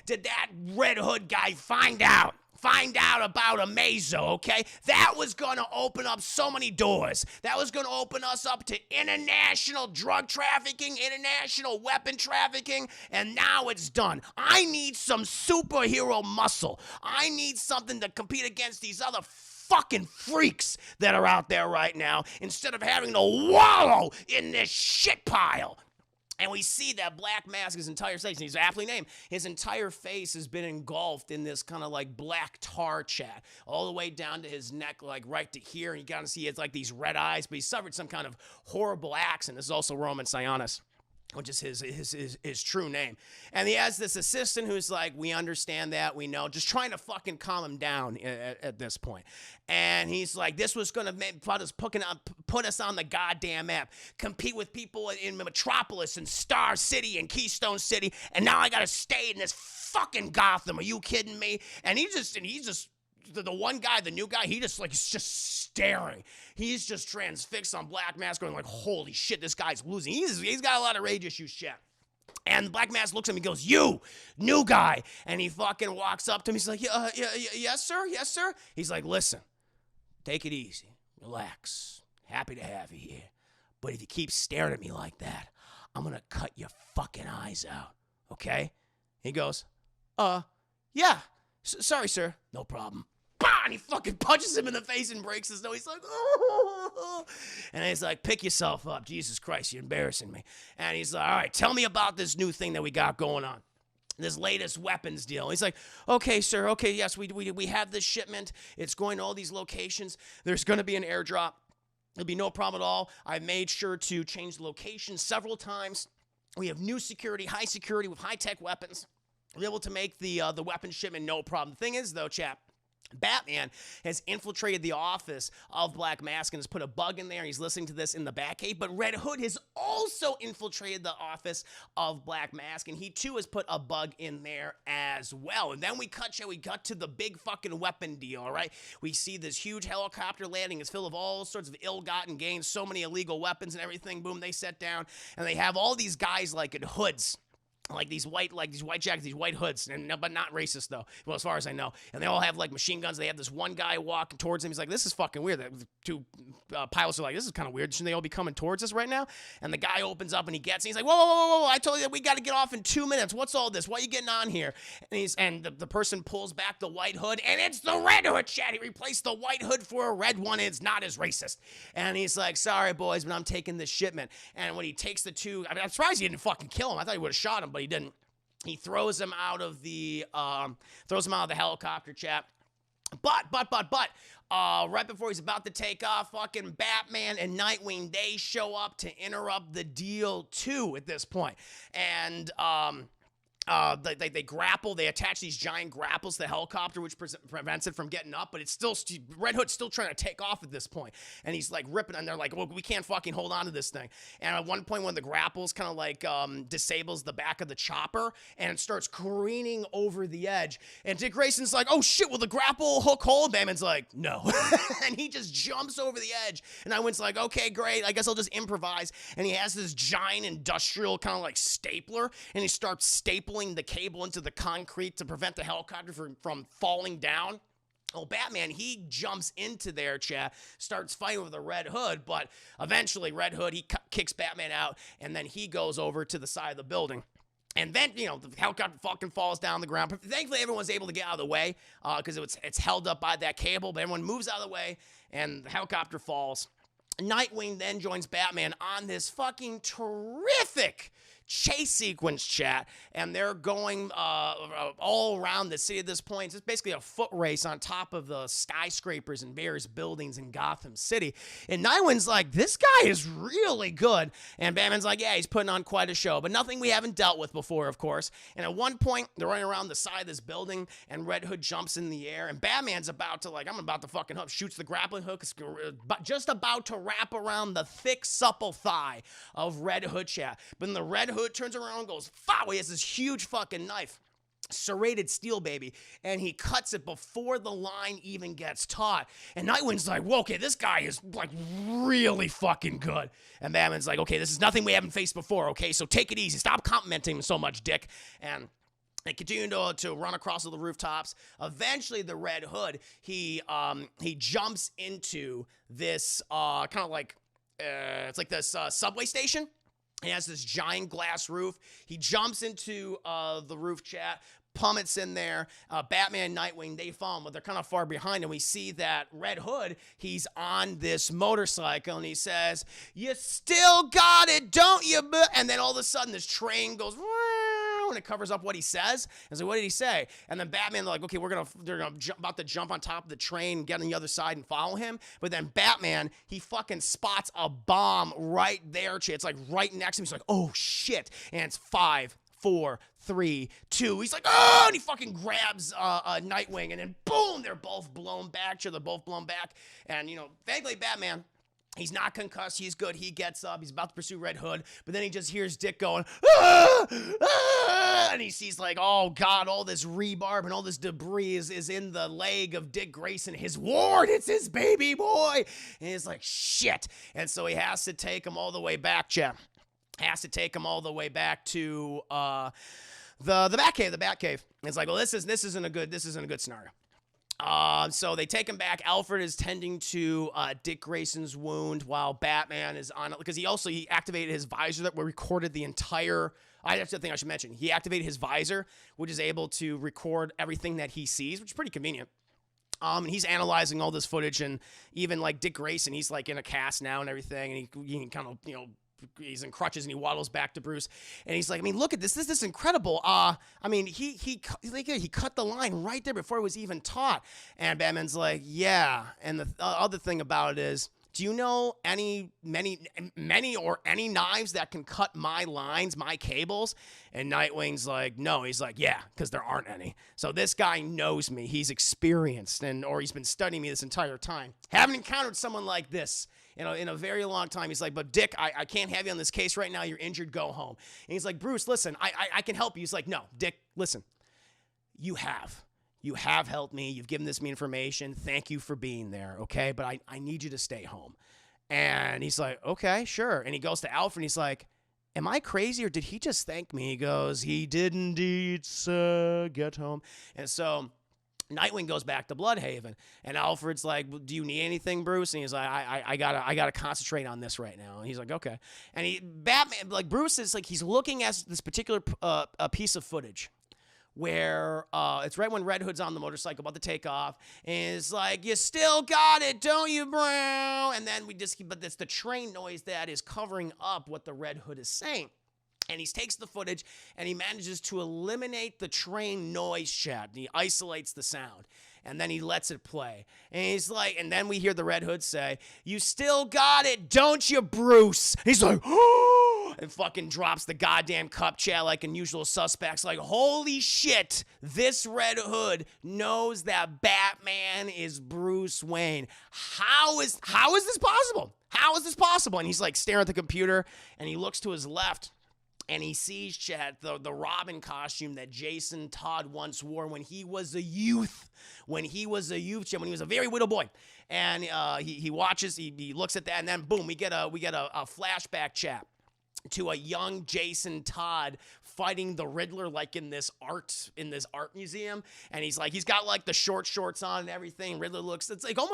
did that Red Hood guy find out about Amazo, okay? That was gonna open up so many doors. That was gonna open us up to international drug trafficking, international weapon trafficking, and now it's done. I need some superhero muscle. I need something to compete against these other fucking freaks that are out there right now, instead of having to wallow in this shit pile. And we see that Black Mask, his entire face, and he's aptly named, his entire face has been engulfed in this kind of like black tar, chat, all the way down to his neck, like right to here. And you gotta see it's like these red eyes, but he suffered some kind of horrible accident. This is also Roman Sionis, which is his true name. And he has this assistant who's like, we understand that, we know, just trying to fucking calm him down at this point. And he's like, this was gonna put us on the goddamn map, compete with people in Metropolis and Star City and Keystone City, and now I gotta stay in this fucking Gotham. Are you kidding me? And he's just the one guy, the new guy, he's just staring. He's just transfixed on Black Mask, going like, holy shit, this guy's losing. He's got a lot of rage issues, chat. And Black Mask looks at him and goes, you, new guy. And he fucking walks up to him. He's like, yes, sir. He's like, listen, take it easy. Relax. Happy to have you here. But if you keep staring at me like that, I'm going to cut your fucking eyes out. Okay? He goes, yeah. Sorry, sir. No problem. Bah! and he fucking punches him in the face and breaks his nose. He's like, oh. And he's like, pick yourself up. Jesus Christ, you're embarrassing me. And he's like, all right, tell me about this new thing that we got going on. This latest weapons deal. He's like, okay, sir, okay, yes, we have this shipment. It's going to all these locations. There's going to be an airdrop. There'll be no problem at all. I made sure to change the location several times. We have new security, high security with high-tech weapons. We're able to make the weapon shipment no problem. The thing is, though, chap, Batman has infiltrated the office of Black Mask and has put a bug in there. He's listening to this in the Batcave, but Red Hood has also infiltrated the office of Black Mask, and he too has put a bug in there as well. And then we cut to the big fucking weapon deal, all right? We see this huge helicopter landing. It's filled with all sorts of ill-gotten gains, so many illegal weapons and everything. Boom, they set down, and they have all these guys like in hoods. Like these white jackets, these white hoods, but not racist though, well, as far as I know. And they all have like machine guns. They have this one guy walking towards him. He's like, this is fucking weird. The two pilots are like, this is kind of weird. Shouldn't they all be coming towards us right now? And the guy opens up and he gets, and he's like, whoa, I told you that we got to get off in 2 minutes. What's all this? Why are you getting on here? And the person pulls back the white hood, and it's the Red Hood, chat. He replaced the white hood for a red one, and it's not as racist. And he's like, sorry boys, but I'm taking this shipment. And when he takes the two, I mean, I'm surprised he didn't fucking kill him. I thought he would have shot him, but he didn't. He throws him out of the helicopter, chap. But, right before he's about to take off, fucking Batman and Nightwing, they show up to interrupt the deal too at this point. And, they grapple, they attach these giant grapples to the helicopter, which prevents it from getting up, but it's still, Red Hood's still trying to take off at this point, and he's like ripping, and they're like, well, we can't fucking hold on to this thing. And at one point, when the grapples kind of like disables the back of the chopper, and it starts careening over the edge, and Dick Grayson's like, oh shit, will the grapple hook hold? Batman's like, no. And he just jumps over the edge, and I went like, okay, great, I guess I'll just improvise. And he has this giant industrial kind of like stapler, and he starts stapling the cable into the concrete to prevent the helicopter from falling down. Oh, Batman, he jumps into there, chat, starts fighting with the Red Hood, but eventually Red Hood, he kicks Batman out, and then he goes over to the side of the building. And then, the helicopter fucking falls down the ground. Thankfully, everyone's able to get out of the way because it's held up by that cable, but everyone moves out of the way, and the helicopter falls. Nightwing then joins Batman on this fucking terrific chase sequence, chat, and they're going all around the city at this point. It's basically a foot race on top of the skyscrapers and various buildings in Gotham City. And Nightwing's like, this guy is really good. And Batman's like, yeah, he's putting on quite a show, but nothing we haven't dealt with before, of course. And at one point, they're running around the side of this building, and Red Hood jumps in the air, and Batman's about to, I'm about to fucking hook, shoots the grappling hook, just about to wrap around the thick, supple thigh of Red Hood, chat. But then the Red Hood turns around and goes, fow, he has this huge fucking knife, serrated steel, baby, and he cuts it before the line even gets taut. And Nightwing's like, whoa, okay, this guy is like really fucking good. And Batman's like, okay, this is nothing we haven't faced before, okay, so take it easy, stop complimenting him so much, Dick. And they continue to run across the rooftops. Eventually, the Red Hood, he jumps into this kind of like, it's like this subway station. He has this giant glass roof. He jumps into the roof, chat, plummets in there. Batman and Nightwing, they follow him, but they're kind of far behind. And we see that Red Hood, he's on this motorcycle, and he says, you still got it, don't you? And then all of a sudden, this train goes, and it covers up what he says. And so, what did he say? And then Batman, they're like, okay, they're about to jump on top of the train, get on the other side, and follow him. But then Batman, he fucking spots a bomb right there. It's like right next to him. He's like, oh shit! And it's 5, 4, 3, 2. He's like, oh! And he fucking grabs Nightwing, and then boom, they're both blown back. They're both blown back. And thankfully, Batman, he's not concussed. He's good. He gets up. He's about to pursue Red Hood. But then he just hears Dick going, ah! Ah! And he sees like, oh, God, all this rebarb and all this debris is in the leg of Dick Grayson, his ward. It's his baby boy. And he's like, shit. And so he has to take him all the way back, Jeff. Has to take him all the way back to the Batcave. The Batcave. And it's like, well, this isn't a good scenario. So they take him back. Alfred is tending to Dick Grayson's wound while Batman is on it, because he activated his visor that recorded the entire. That's the thing I should mention. He activated his visor, which is able to record everything that he sees, which is pretty convenient. And he's analyzing all this footage, and even like Dick Grayson, he's like in a cast now and everything, and he kind of, he's in crutches and he waddles back to Bruce, and he's like, I mean, look at this. This is incredible. I mean, he cut the line right there before it was even taught. And Batman's like, yeah. And the other thing about it is, do you know many or any knives that can cut my lines, my cables? And Nightwing's like, no. He's like, yeah, because there aren't any. So this guy knows me. He's experienced, or he's been studying me this entire time. Haven't encountered someone like this in a very long time. He's like, but Dick, I can't have you on this case right now. You're injured. Go home. And he's like, Bruce, listen, I can help you. He's like, no, Dick, listen, you have. You have helped me. You've given me information. Thank you for being there, okay? But I need you to stay home. And he's like, okay, sure. And he goes to Alfred, and he's like, am I crazy, or did he just thank me? He goes, he did indeed, sir. Get home. And so Nightwing goes back to Bloodhaven, and Alfred's like, well, do you need anything, Bruce? And he's like, I gotta concentrate on this right now. And he's like, okay. And Batman, like, Bruce is like, he's looking at this particular piece of footage, where it's right when Red Hood's on the motorcycle about to take off, and it's like, you still got it, don't you, bro? And then but it's the train noise that is covering up what the Red Hood is saying. And he takes the footage, and he manages to eliminate the train noise, chat. He isolates the sound, and then he lets it play. And he's like, and then we hear the Red Hood say, you still got it, don't you, Bruce? He's like, oh, and fucking drops the goddamn cup, chat, like in Usual Suspects. Like, holy shit, this Red Hood knows that Batman is Bruce Wayne. How is this possible? How is this possible? And he's like staring at the computer, and he looks to his left, and he sees, chat, the Robin costume that Jason Todd once wore when he was a youth. When he was a youth, chat, when he was a very little boy. And he watches, he looks at that, and then boom, we get a flashback, chat, to a young Jason Todd fighting the Riddler, like in this art museum. And he's got like the short shorts on and everything. Riddler almost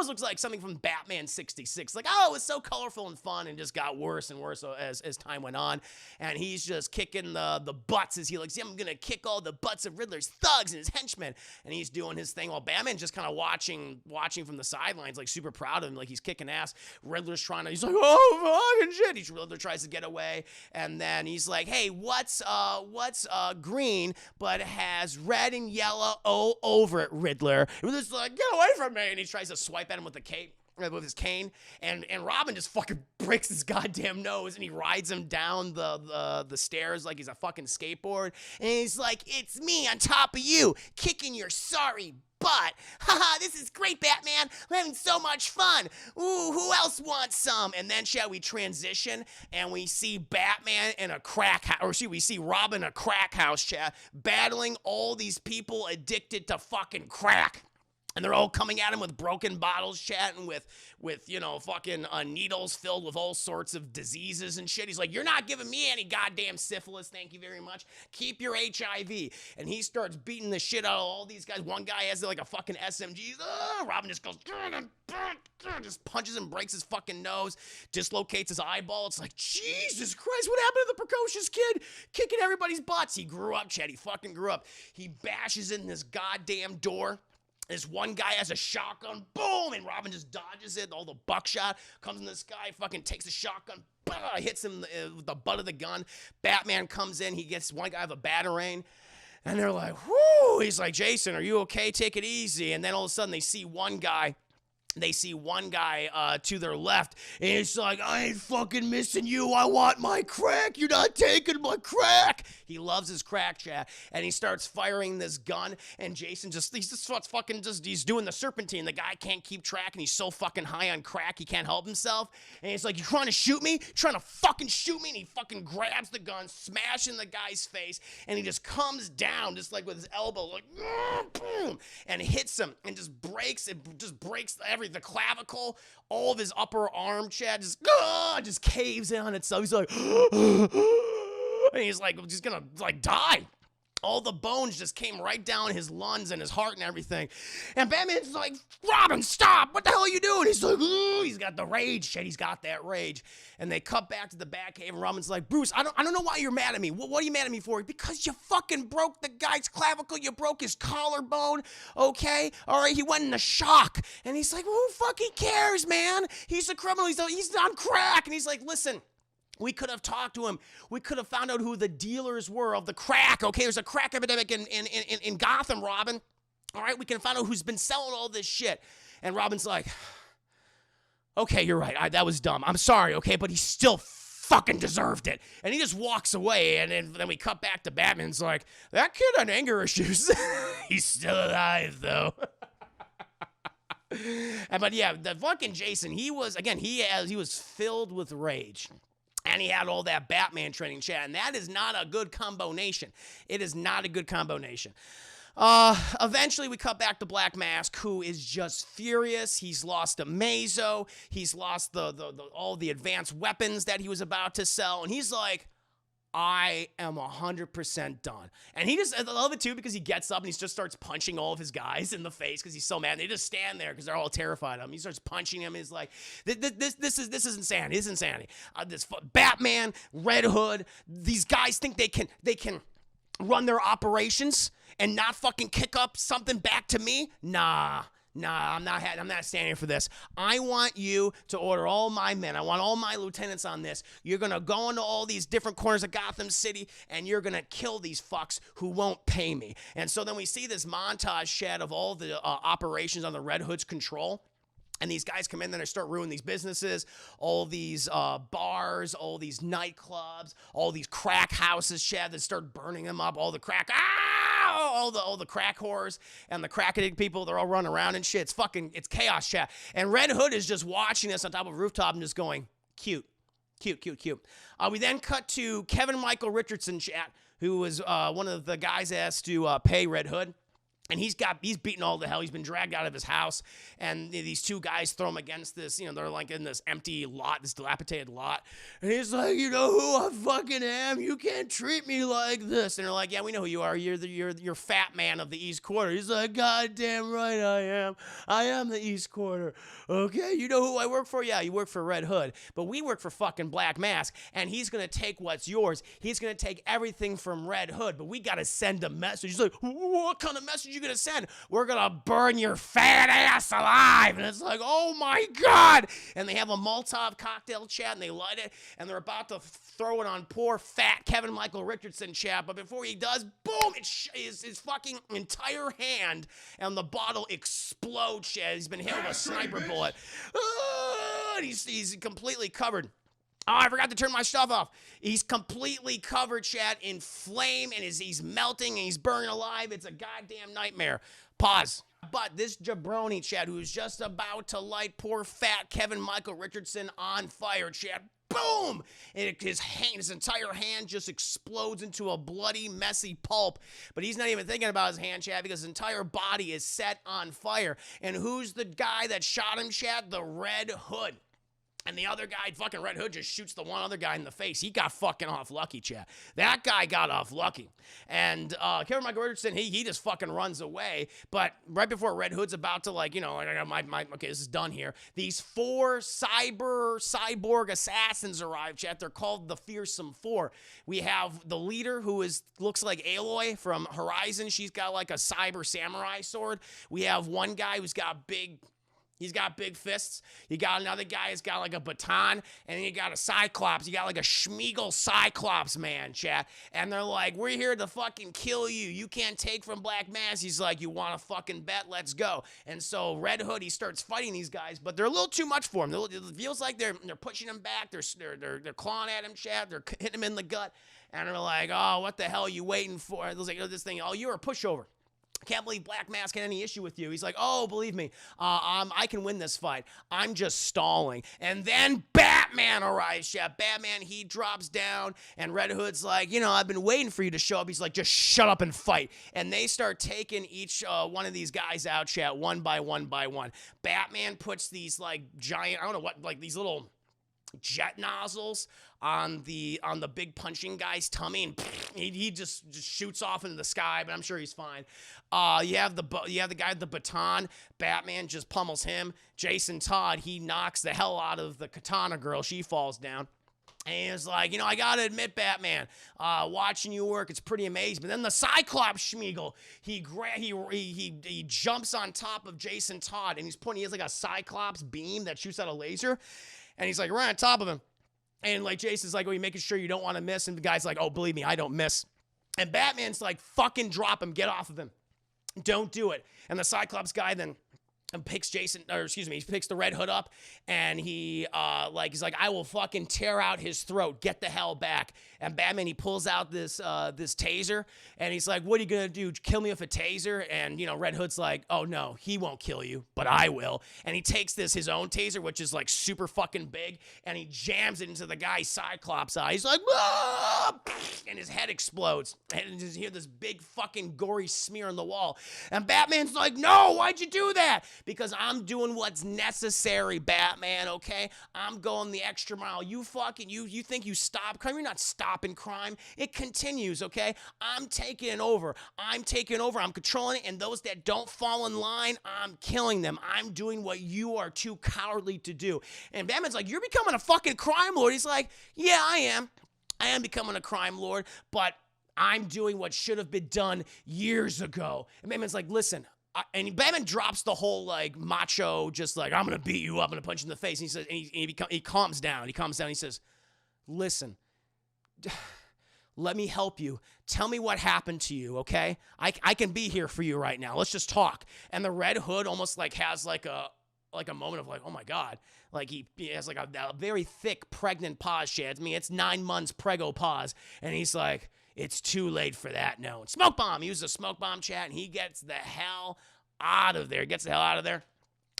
looks like something from Batman 66. Like, oh, it's so colorful and fun, and just got worse and worse as time went on. And he's just kicking the butts as he like, see, I'm gonna kick all the butts of Riddler's thugs and his henchmen. And he's doing his thing while Batman's just kind of watching from the sidelines, like super proud of him, like he's kicking ass. Riddler's he's like, oh, fucking shit. Riddler tries to get away. And then he's like, hey, what's green but has red and yellow all over it, Riddler? Riddler's like, get away from me. And he tries to swipe at him with his cane, and Robin just fucking breaks his goddamn nose, and he rides him down the stairs like he's a fucking skateboard. And he's like, it's me on top of you, kicking your sorry butt. Haha, this is great, Batman. We're having so much fun. Ooh, who else wants some? And then shall we transition, and we see Batman in a crack house, we see Robin in a crack house, chat, battling all these people addicted to fucking crack. And they're all coming at him with broken bottles, chatting with fucking needles filled with all sorts of diseases and shit. He's like, you're not giving me any goddamn syphilis, thank you very much. Keep your HIV. And he starts beating the shit out of all these guys. One guy has like a fucking SMG. Robin just goes, just punches him, breaks his fucking nose, dislocates his eyeball. It's like, Jesus Christ, what happened to the precocious kid kicking everybody's butts? He grew up, Chad. He fucking grew up. He bashes in this goddamn door. This one guy has a shotgun, boom, and Robin just dodges it. All the buckshot comes in this guy, fucking takes the shotgun, hits him with the butt of the gun. Batman comes in, he gets one guy with a batarang, and they're like, whoo. He's like, Jason, are you okay? Take it easy. And then all of a sudden they see one guy to their left, and it's like, I ain't fucking missing you. I want my crack. You're not taking my crack. He loves his crack, chat, and he starts firing this gun, and Jason he's doing the serpentine. The guy can't keep track, and he's so fucking high on crack, he can't help himself, and he's like, you trying to shoot me? Trying to fucking shoot me? And he fucking grabs the gun, smashing the guy's face, and he just comes down, just like with his elbow, like, boom, and hits him, and just breaks everything. The clavicle, all of his upper arm, Chad, just caves in on itself. He's like, and he's like, just gonna like die. all the bones just came right down his lungs and his heart and everything. And Batman's like, Robin, stop. What the hell are you doing? He's like, ooh, he's got the rage. Shit, he's got that rage. And they cut back to the Batcave, and Robin's like, Bruce, I don't know why you're mad at me. What are you mad at me for? Because you fucking broke the guy's clavicle. You broke his collarbone, okay? All right, he went into shock. And he's like, who fucking cares, man? He's a criminal. He's on crack. And he's like, listen, we could have talked to him. We could have found out who the dealers were of the crack. Okay, there's a crack epidemic in Gotham, Robin. All right, we can find out who's been selling all this shit. And Robin's like, okay, you're right. That was dumb. I'm sorry, okay, but he still fucking deserved it. And he just walks away, and then we cut back to Batman's like, that kid had anger issues. He's still alive, though. But yeah, the fucking Jason, he was filled with rage. And he had all that Batman training, chat, and that is not a good combination. It is not a good combination. Eventually, we cut back to Black Mask, who is just furious. He's lost a Mazo. He's lost all the advanced weapons that he was about to sell, and he's like, I am 100% done. And I love it too, because he gets up and he just starts punching all of his guys in the face because he's so mad. They just stand there because they're all terrified of him. He starts punching him. He's like, this is insanity. This is insanity. Batman, Red Hood, these guys think they can run their operations and not fucking kick up something back to me? Nah, I'm not standing for this. I want you to order all my men. I want all my lieutenants on this. You're going to go into all these different corners of Gotham City, and you're going to kill these fucks who won't pay me. And so then we see this montage shed of all the operations on the Red Hood's control. And these guys come in and they start ruining these businesses, all these bars, all these nightclubs, all these crack houses, Chad, that start burning them up, all the crack, all the crack whores and the crack addict people, they're all running around and shit. It's chaos, Chad. And Red Hood is just watching this on top of a rooftop and just going, cute. We then cut to Kevin Michael Richardson, Chad, who was one of the guys asked to pay Red Hood. And he's beaten all the hell. He's been dragged out of his house. And these two guys throw him against this, they're like in this empty lot, this dilapidated lot. And he's like, you know who I fucking am? You can't treat me like this. And they're like, yeah, we know who you are. You're fat man of the East Quarter. He's like, God damn right I am. I am the East Quarter. Okay, you know who I work for? Yeah, you work for Red Hood. But we work for fucking Black Mask. And he's going to take what's yours. He's going to take everything from Red Hood. But we got to send a message. He's like, what kind of message you gonna send? We're gonna burn your fat ass alive. And it's like, oh my God. And they have a Molotov cocktail, chat, and they light it, and they're about to throw it on poor fat Kevin Michael Richardson, chat. But before he does, boom, his fucking entire hand, and the bottle explodes, chat. He's been hit with a sniper bullet. And he's completely covered. Oh, I forgot to turn my stuff off. He's completely covered, chat, in flame, and he's melting, and he's burning alive. It's a goddamn nightmare. Pause. But this jabroni, chat, who's just about to light poor fat Kevin Michael Richardson on fire, chat, boom! And his entire hand just explodes into a bloody, messy pulp. But he's not even thinking about his hand, chat, because his entire body is set on fire. And who's the guy that shot him, chat? The Red Hood. And the other guy, fucking Red Hood, just shoots the one other guy in the face. He got fucking off lucky, chat. That guy got off lucky. And Kevin Michael Richardson, he just fucking runs away. But right before Red Hood's about to, okay, this is done here. These 4 cyborg assassins arrive, chat. They're called the Fearsome Four. We have the leader, who looks like Aloy from Horizon. She's got like a cyber samurai sword. We have one guy who's got He's got big fists. You got another guy who's got like a baton. And then you got a Cyclops. You got like a Schmeagol Cyclops man, chat. And they're like, we're here to fucking kill you. You can't take from Black Mask. He's like, you want to fucking bet? Let's go. And so Red Hood, he starts fighting these guys. But they're a little too much for him. It feels like they're pushing him back. They're clawing at him, chat. They're hitting him in the gut. And they're like, oh, what the hell are you waiting for? It was like, this thing, oh, you're a pushover. I can't believe Black Mask had any issue with you. He's like, oh, believe me, I can win this fight. I'm just stalling. And then Batman arrives, chat. Batman, he drops down, and Red Hood's like, I've been waiting for you to show up. He's like, just shut up and fight. And they start taking each one of these guys out, chat, one by one by one. Batman puts these, giant, I don't know what, these little jet nozzles on the big punching guy's tummy, and he just shoots off into the sky, but I'm sure he's fine. You have the guy with the baton. Batman just pummels him. Jason Todd, he knocks the hell out of the Katana girl. She falls down. And he's like, I gotta admit, Batman, watching you work, it's pretty amazing. But then the Cyclops Schmeagle, he jumps on top of Jason Todd, and he has like a Cyclops beam that shoots out a laser, and he's like right on top of him. And like Jason's like, you're making sure you don't want to miss. And the guy's like, oh, believe me, I don't miss. And Batman's like, fucking drop him, get off of him. Don't do it. And the Cyclops guy then picks he picks the Red Hood up, and he's like, I will fucking tear out his throat. Get the hell back. And Batman, he pulls out this taser, and he's like, what are you gonna do? Kill me with a taser? And Red Hood's like, oh no, he won't kill you, but I will. And he takes his own taser, which is like super fucking big, and he jams it into the guy's Cyclops eye. He's like, ah! And his head explodes, and you just hear this big fucking gory smear on the wall. And Batman's like, no, why'd you do that? Because I'm doing what's necessary, Batman, okay? I'm going the extra mile. You think you stop crime? You're not stopping crime. It continues, okay? I'm taking over. I'm controlling it, and those that don't fall in line, I'm killing them. I'm doing what you are too cowardly to do. And Batman's like, you're becoming a fucking crime lord. He's like, yeah, I am. I am becoming a crime lord, but I'm doing what should have been done years ago. And Batman's like, listen, and Batman drops the whole like macho, just like, I'm gonna beat you up, I'm gonna punch you in the face. And he says, and he calms down. He says, listen, let me help you. Tell me what happened to you, okay? I can be here for you right now. Let's just talk. And the Red Hood almost like has like a moment of like, oh my God. Like he has like a very thick pregnant pause, Chad. I mean, it's 9 months prego pause. And he's like, it's too late for that. No. And smoke bomb. He uses a smoke bomb, chat, and he gets the hell out of there.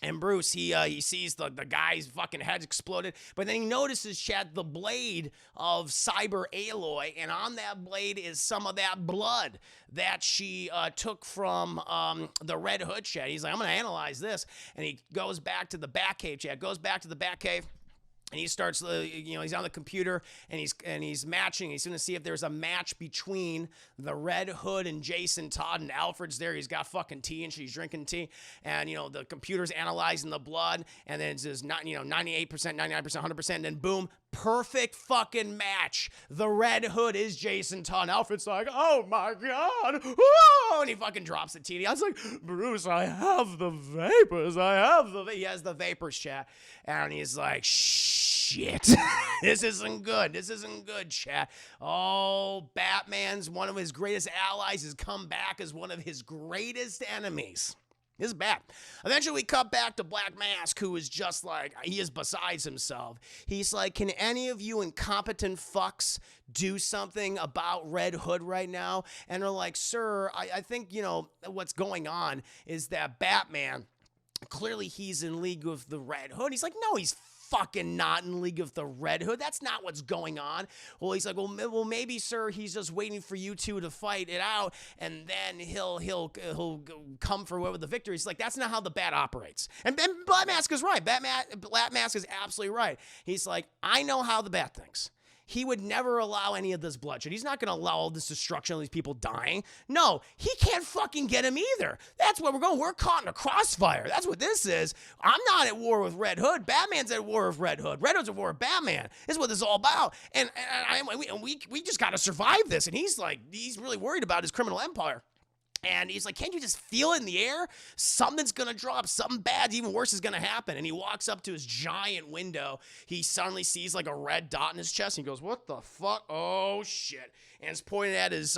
And Bruce, he sees the guy's fucking head exploded, but then he notices, Chad, the blade of cyber alloy, and on that blade is some of that blood that she took from the Red Hood, Chad. He's like, I'm gonna analyze this, and he goes back to the Batcave, Chad. And he starts, he's on the computer, and he's matching. He's going to see if there's a match between the Red Hood and Jason Todd, and Alfred's there. He's got fucking tea, and she's drinking tea. And, the computer's analyzing the blood, and then it says, 98%, 99%, 100%, and then boom, perfect fucking match. The Red Hood is Jason Todd. And Alfred's like, oh my God. Whoa! And he fucking drops the tea. I was like, Bruce, I have the vapors. He has the vapors, chat. And he's like, shit. This isn't good, chat. Oh, Batman's one of his greatest allies has come back as one of his greatest enemies. This is bad. Eventually, we cut back to Black Mask, who is just like, he is besides himself. He's like, can any of you incompetent fucks do something about Red Hood right now? And they're like, sir, I think, what's going on is that Batman, clearly he's in league with the Red Hood. He's like, no, he's fucking not in league with the Red Hood. That's not what's going on. Well, he's like, well, maybe, sir, he's just waiting for you two to fight it out, and then he'll come for whoever the victory is. He's like, that's not how the Bat operates. And Black Mask is right. Black Mask is absolutely right. He's like, I know how the Bat thinks. He would never allow any of this bloodshed. He's not going to allow all this destruction, all these people dying. No, he can't fucking get him either. That's where we're going. We're caught in a crossfire. That's what this is. I'm not at war with Red Hood. Batman's at war with Red Hood. Red Hood's at war with Batman. This is what this is all about. And we just got to survive this. And he's really worried about his criminal empire. And he's like, can't you just feel it in the air? Something's going to drop. Something bad, even worse is going to happen. And he walks up to his giant window. He suddenly sees like a red dot in his chest. And he goes, what the fuck? Oh, shit. And it's pointed at his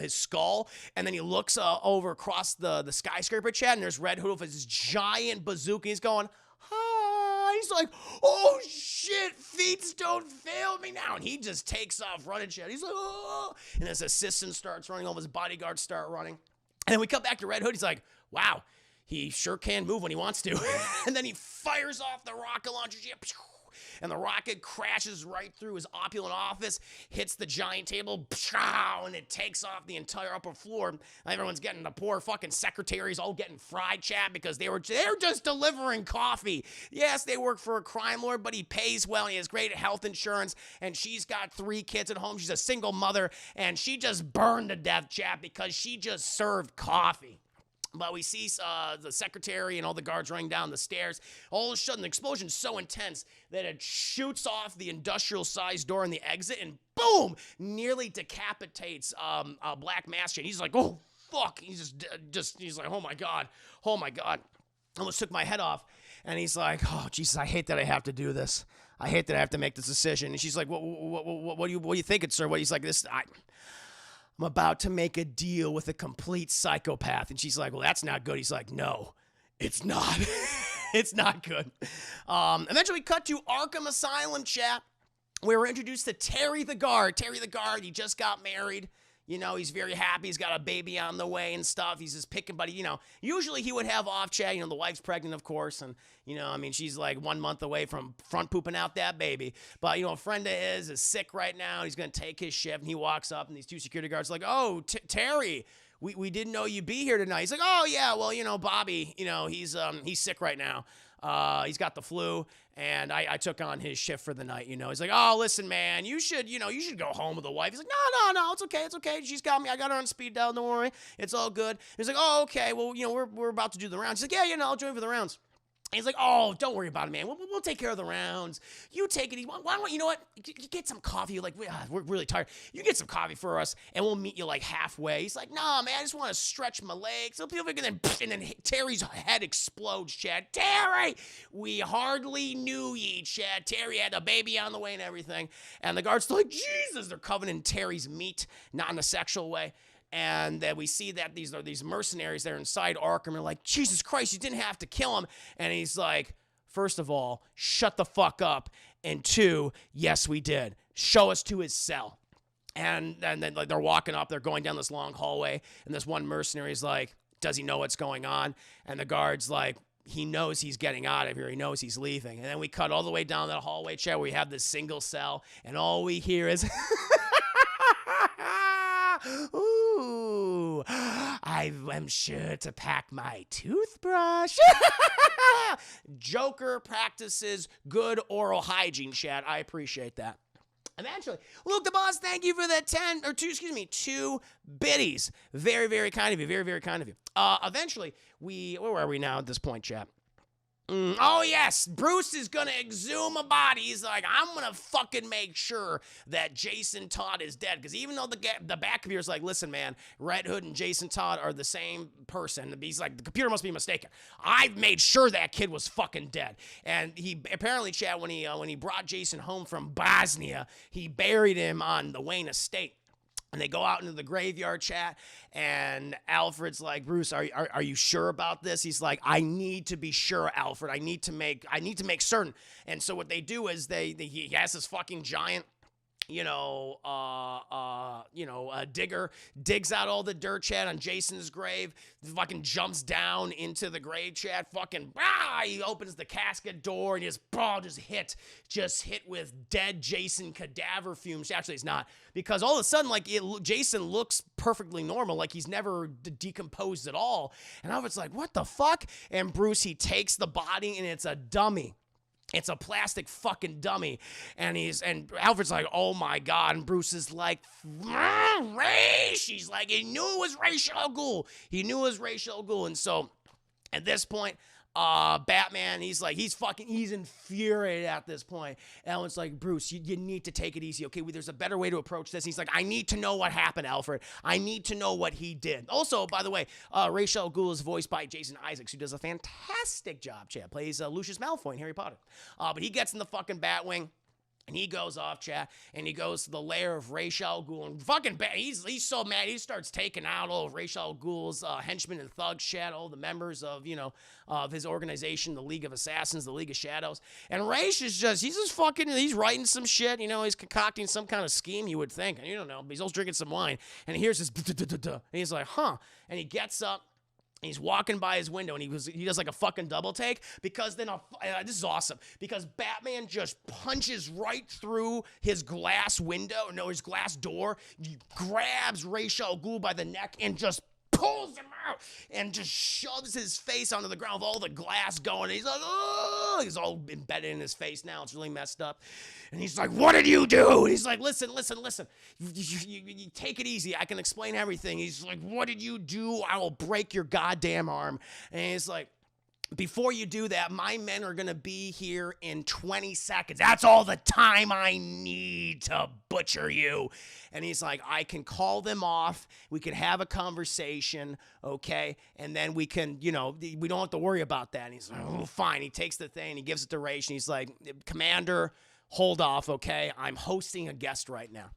skull. And then he looks over across the skyscraper, chat. And there's Red Hood with his giant bazooka. He's going, hi. He's like, oh, shit. Feet don't fail me now. And he just takes off running, chat. He's like, oh. And his assistant starts running. All of his bodyguards start running. And then we come back to Red Hood. He's like, wow, he sure can move when he wants to. And then he fires off the rocket launcher. and the rocket crashes right through his opulent office, hits the giant table, and it takes off the entire upper floor. Everyone's getting, the poor fucking secretaries all getting fried, chat, because they're just delivering coffee. Yes, they work for a crime lord, but he pays well, and he has great health insurance, and she's got 3 kids at home. She's a single mother, and she just burned to death, chat, because she just served coffee. But we see the secretary and all the guards running down the stairs. All of a sudden, the explosion's so intense that it shoots off the industrial-sized door in the exit and boom, nearly decapitates Black Master. And he's like, oh, fuck. He's he's like, oh, my God. Oh, my God. Almost took my head off. And he's like, oh, Jesus, I hate that I have to do this. I hate that I have to make this decision. And she's like, what are you thinking, sir? He's like, I'm about to make a deal with a complete psychopath. And she's like, well, that's not good. He's like, no, it's not. It's not good. Eventually we cut to Arkham Asylum, chat, where we're introduced to Terry the Guard. Terry the Guard, he just got married. You know, he's very happy. He's got a baby on the way and stuff. He's just picking, but, you know, usually he would have off, chat. You know, the wife's pregnant, of course. And, you know, I mean, she's like 1 month away from front pooping out that baby. But, you know, a friend of his is sick right now. He's going to take his shift. And he walks up, and these 2 security guards are like, oh, Terry, we didn't know you'd be here tonight. He's like, oh, yeah, well, you know, Bobby, you know, he's sick right now. He's got the flu, and I took on his shift for the night, you know. He's like, oh, listen, man, you should go home with the wife. He's like, no, it's okay. She's got me. I got her on speed dial. Don't worry. It's all good. He's like, oh, okay. Well, you know, we're about to do the rounds. He's like, yeah, you know, I'll join for the rounds. And he's like, oh, don't worry about it, man. We'll take care of the rounds. You take it easy. Why don't you know what? You get some coffee. You're like, we're really tired. You get some coffee for us, and we'll meet you like halfway. He's like, nah, man, I just want to stretch my legs. And then Terry's head explodes, Chad. Terry! We hardly knew ye, Chad. Terry had a baby on the way and everything. And the guards are like, Jesus! They're covered in Terry's meat, not in a sexual way. And then we see that these are these mercenaries that are inside Arkham. They're like, Jesus Christ, you didn't have to kill him. And he's like, first of all, shut the fuck up. And 2, yes, we did. Show us to his cell. And then like they're walking up. They're going down this long hallway. And this one mercenary is like, does he know what's going on? And the guard's like, he knows he's getting out of here. He knows he's leaving. And then we cut all the way down that hallway, chat, where we have this single cell. And all we hear is... Ooh, I am sure to pack my toothbrush. Joker practices good oral hygiene, chat. I appreciate that. Eventually, Luke the Boss, thank you for the 2 biddies. Very, very kind of you. Very, very kind of you. Eventually, where are we now at this point, chat? Oh, yes, Bruce is going to exhume a body. He's like, I'm going to fucking make sure that Jason Todd is dead. Because even though the back computer's like, listen, man, Red Hood and Jason Todd are the same person. He's like, the computer must be mistaken. I've made sure that kid was fucking dead. And he apparently, Chad, when he brought Jason home from Bosnia, he buried him on the Wayne estate. And they go out into the graveyard, chat, and Alfred's like, Bruce, are you sure about this? He's like, I need to be sure, Alfred. I need to make certain. And so what they do is he has this fucking giant, digger, digs out all the dirt, chat, on Jason's grave, fucking jumps down into the grave, chat, fucking, he opens the casket door, and just hit with dead Jason cadaver fumes. Actually, it's not, because all of a sudden, like, Jason looks perfectly normal, like he's never decomposed at all, and Alfred's like, what the fuck? And Bruce, he takes the body, and it's a dummy. It's a plastic fucking dummy. And Alfred's like, oh my God. And Bruce is like, Raish. He's like, he knew it was Ra's al Ghul. He knew it was Ra's al Ghul. And so at this point, Batman, he's infuriated at this point. Alan's like, Bruce, you need to take it easy, okay? There's a better way to approach this. He's like, I need to know what happened, Alfred. I need to know what he did. Also, by the way, Ra's al Ghul is voiced by Jason Isaacs, who does a fantastic job, Chad. Plays Lucius Malfoy in Harry Potter. But he gets in the fucking Batwing. And he goes off, chat, and he goes to the lair of Ra's al Ghul. And fucking he's so mad, he starts taking out all of Ra's al Ghul's henchmen and thugs, chat, all the members of, of his organization, the League of Assassins, the League of Shadows. And Ra's is he's writing some shit, he's concocting some kind of scheme, you would think. And you don't know, but he's also drinking some wine. And he hears this, and he's like, huh. And he gets up. He's walking by his window and he does like a fucking double take because then this is awesome because Batman just punches right through his glass window, no, his glass door, grabs Ra's al Ghul by the neck and just pulls him out and just shoves his face onto the ground with all the glass going. He's like, oh, he's all embedded in his face now. It's really messed up. And he's like, what did you do? And he's like, listen. You take it easy. I can explain everything. He's like, what did you do? I will break your goddamn arm. And he's like, before you do that, my men are going to be here in 20 seconds. That's all the time I need to butcher you. And he's like, I can call them off. We can have a conversation, okay? And then we can, we don't have to worry about that. And he's like, oh, fine. He takes the thing. He gives it to Ra's. And he's like, Commander, hold off, okay? I'm hosting a guest right now.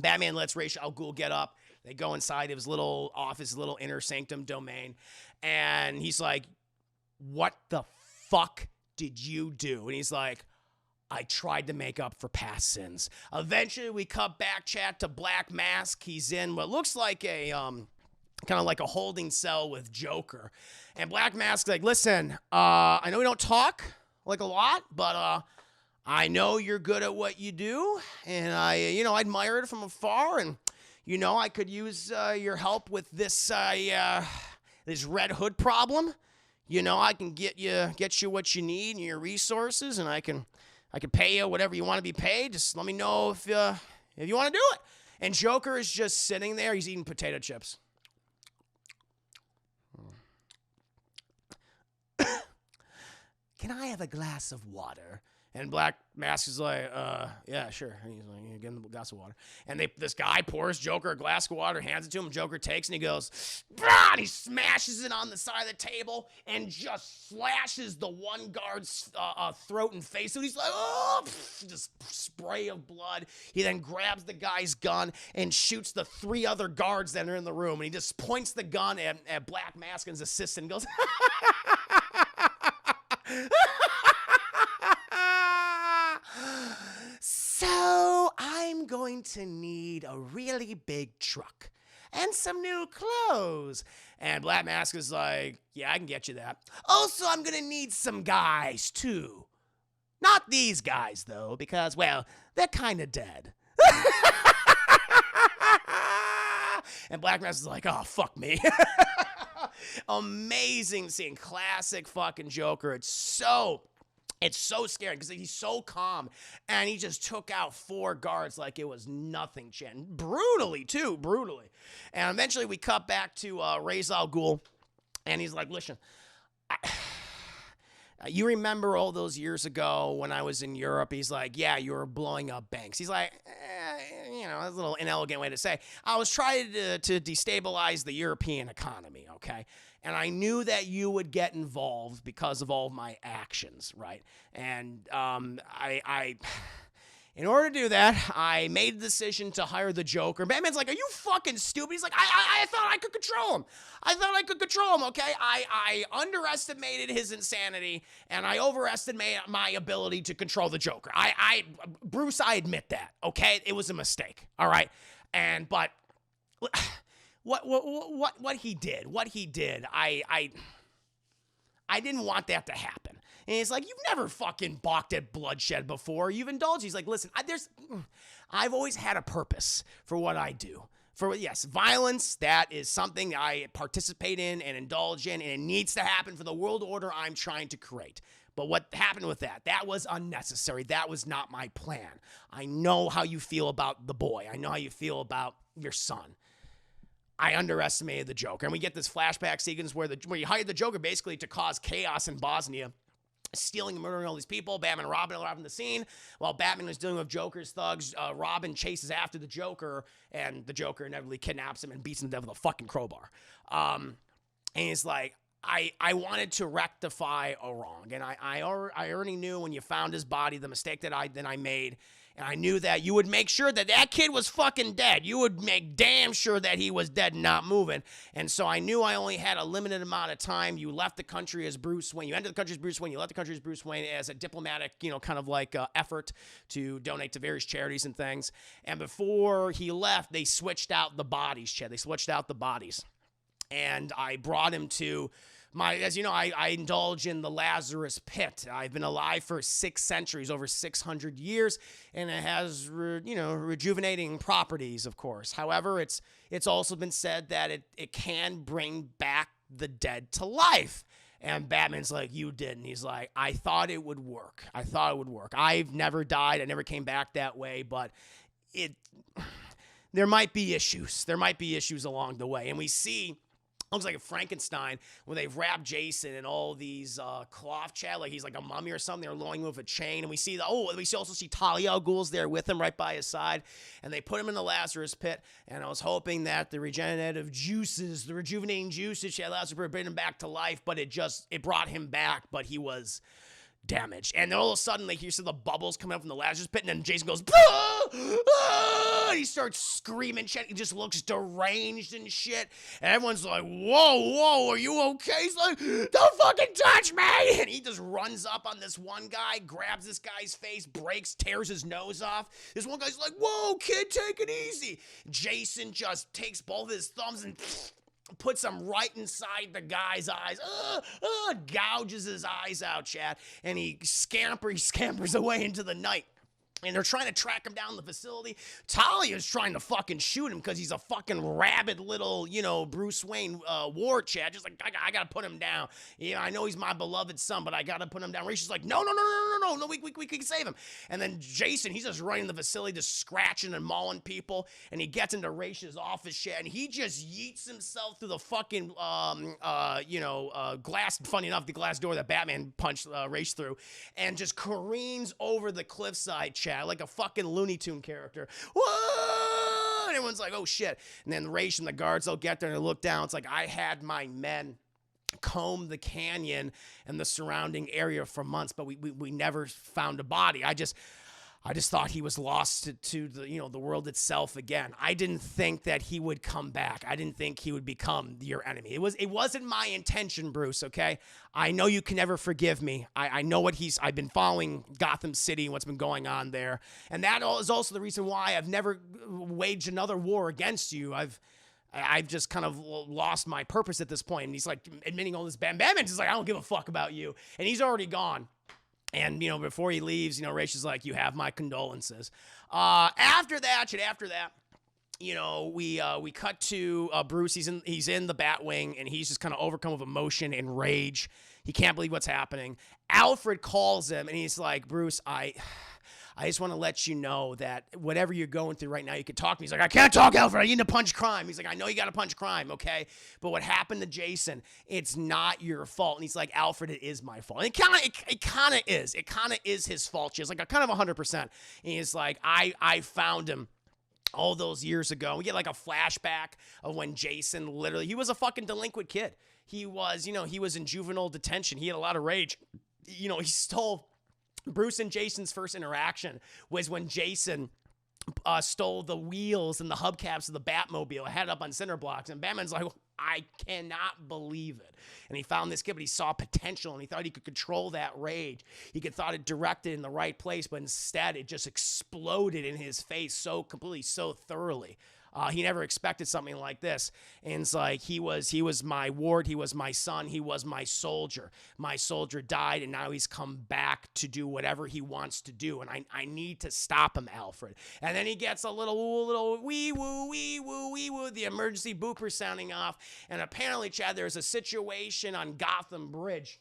Batman lets Ra's al Ghul get up. They go inside of his little office, little inner sanctum domain. And he's like, what the fuck did you do? And he's like, I tried to make up for past sins. Eventually, we cut back, chat to Black Mask. He's in what looks like a kind of like a holding cell with Joker. And Black Mask's like, listen, I know we don't talk like a lot, but I know you're good at what you do, and I admire it from afar, and I could use your help with this this Red Hood problem. I can get you what you need and your resources, and I can pay you whatever you want to be paid. Just let me know if you want to do it. And Joker is just sitting there. He's eating potato chips. Can I have a glass of water? And Black Mask is like, yeah, sure. And he's like, give him a glass of water. And this guy pours Joker a glass of water, hands it to him. Joker takes and he goes, bah! And he smashes it on the side of the table and just slashes the one guard's throat and face. And he's like, oh, just spray of blood. He then grabs the guy's gun and shoots the 3 other guards that are in the room. And he just points the gun at Black Mask and his assistant and goes, so I'm going to need a really big truck and some new clothes. And Black Mask is like, yeah, I can get you that. Also, I'm going to need some guys, too. Not these guys, though, because, well, they're kind of dead. And Black Mask is like, oh, fuck me. Amazing scene. Classic fucking Joker. It's so scary because he's so calm, and he just took out 4 guards like it was nothing, Chen. Brutally. And eventually we cut back to Ra's al Ghul, and he's like, listen, you remember all those years ago when I was in Europe? He's like, yeah, you were blowing up banks. He's like, that's a little inelegant way to say. I was trying to destabilize the European economy, okay? And I knew that you would get involved because of all of my actions, right? And in order to do that, I made the decision to hire the Joker. Batman's like, are you fucking stupid? He's like, I thought I could control him. Okay? I underestimated his insanity, and I overestimated my ability to control the Joker. Bruce, I admit that, okay? It was a mistake, all right? But what he did, I didn't want that to happen. And he's like, you've never fucking balked at bloodshed before. You've indulged. He's like, listen, I've always had a purpose for what I do. Yes, violence, that is something I participate in and indulge in, and it needs to happen for the world order I'm trying to create. But what happened with that was unnecessary. That was not my plan. I know how you feel about the boy. I know how you feel about your son. I underestimated the Joker. And we get this flashback sequence where you hired the Joker basically to cause chaos in Bosnia, stealing and murdering all these people. Batman and Robin arrive on the scene. While Batman was dealing with Joker's thugs, Robin chases after the Joker, and the Joker inevitably kidnaps him and beats him to death with a fucking crowbar. And he's like, I wanted to rectify a wrong, and I already knew when you found his body the mistake that I made. And I knew that you would make sure that kid was fucking dead. You would make damn sure that he was dead and not moving. And so I knew I only had a limited amount of time. You left the country as Bruce Wayne. You entered the country as Bruce Wayne. You left the country as Bruce Wayne as a diplomatic, kind of like effort to donate to various charities and things. And before he left, they switched out the bodies, Chad. They switched out the bodies. and I brought him to as you know, I indulge in the Lazarus Pit. I've been alive for 6 centuries, over 600 years, and it has, rejuvenating properties, of course. However, it's also been said that it can bring back the dead to life. And Batman's like, you didn't. He's like, I thought it would work. I've never died. I never came back that way, but there might be issues. There might be issues along the way. And we see, looks like a Frankenstein, where they've wrapped Jason in all these cloth chat, like he's like a mummy or something. They're luring him with a chain, and we also see Talia al Ghul's there with him, right by his side, and they put him in the Lazarus Pit. And I was hoping that the regenerating juices Lazarus Pit bring him back to life, but it brought him back, but he was damaged. And then all of a sudden, like, you see the bubbles coming up from the Lazarus Pit, and then Jason goes, "Ah! Ah!" He starts screaming shit. He just looks deranged and shit. And everyone's like, whoa, are you okay? He's like, don't fucking touch me! And he just runs up on this one guy, grabs this guy's face, tears his nose off. This one guy's like, whoa, kid, take it easy. Jason just takes both his thumbs and puts them right inside the guy's eyes. Gouges his eyes out, Chad. And he scampers away into the night. And they're trying to track him down the facility. Talia's trying to fucking shoot him because he's a fucking rabid little, Bruce Wayne war chat. Just like, I gotta put him down. I know he's my beloved son, but I gotta put him down. Rachel's like, no, we can save him. And then Jason, he's just running the facility, just scratching and mauling people. And he gets into Rachel's office shit, and he just yeets himself through the fucking, glass. Funny enough, the glass door that Batman punched Rachel through, and just careens over the cliffside, chat, like a fucking Looney Tune character. Whoa! And everyone's like, oh shit. And then Raish and the guards will get there and look down. It's like, I had my men comb the canyon and the surrounding area for months, but we never found a body. I just thought he was lost to the world itself again. I didn't think that he would come back. I didn't think he would become your enemy. It wasn't my intention, Bruce, okay? I know you can never forgive me. I know I've been following Gotham City and what's been going on there. And that is also the reason why I've never waged another war against you. I've just kind of lost my purpose at this point. And he's like admitting all this. Batman's just like, I don't give a fuck about you. And he's already gone. And, before he leaves, Raish is like, you have my condolences. After that, we cut to Bruce. He's in the Batwing, and he's just kind of overcome with emotion and rage. He can't believe what's happening. Alfred calls him, and he's like, Bruce, I just want to let you know that whatever you're going through right now, you can talk to me. He's like, I can't talk, Alfred. I need to punch crime. He's like, I know you got to punch crime, okay? But what happened to Jason, it's not your fault. And he's like, Alfred, it is my fault. And it kind of is. It kind of is his fault. She's like, kind of 100%. And he's like, I found him all those years ago. We get like a flashback of when Jason he was a fucking delinquent kid. He was, he was in juvenile detention. He had a lot of rage. He stole... Bruce and Jason's first interaction was when Jason stole the wheels and the hubcaps of the Batmobile, had it up on cinder blocks, and Batman's like, I cannot believe it. And he found this kid, but he saw potential, and he thought he could control that rage. He thought it directed in the right place, but instead it just exploded in his face so completely, so thoroughly. He never expected something like this. And it's like, he was my ward. He was my son. He was my soldier. My soldier died, and now he's come back to do whatever he wants to do. And I need to stop him, Alfred. And then he gets a little wee woo, the emergency booper sounding off. And apparently, Chad, there's a situation on Gotham Bridge.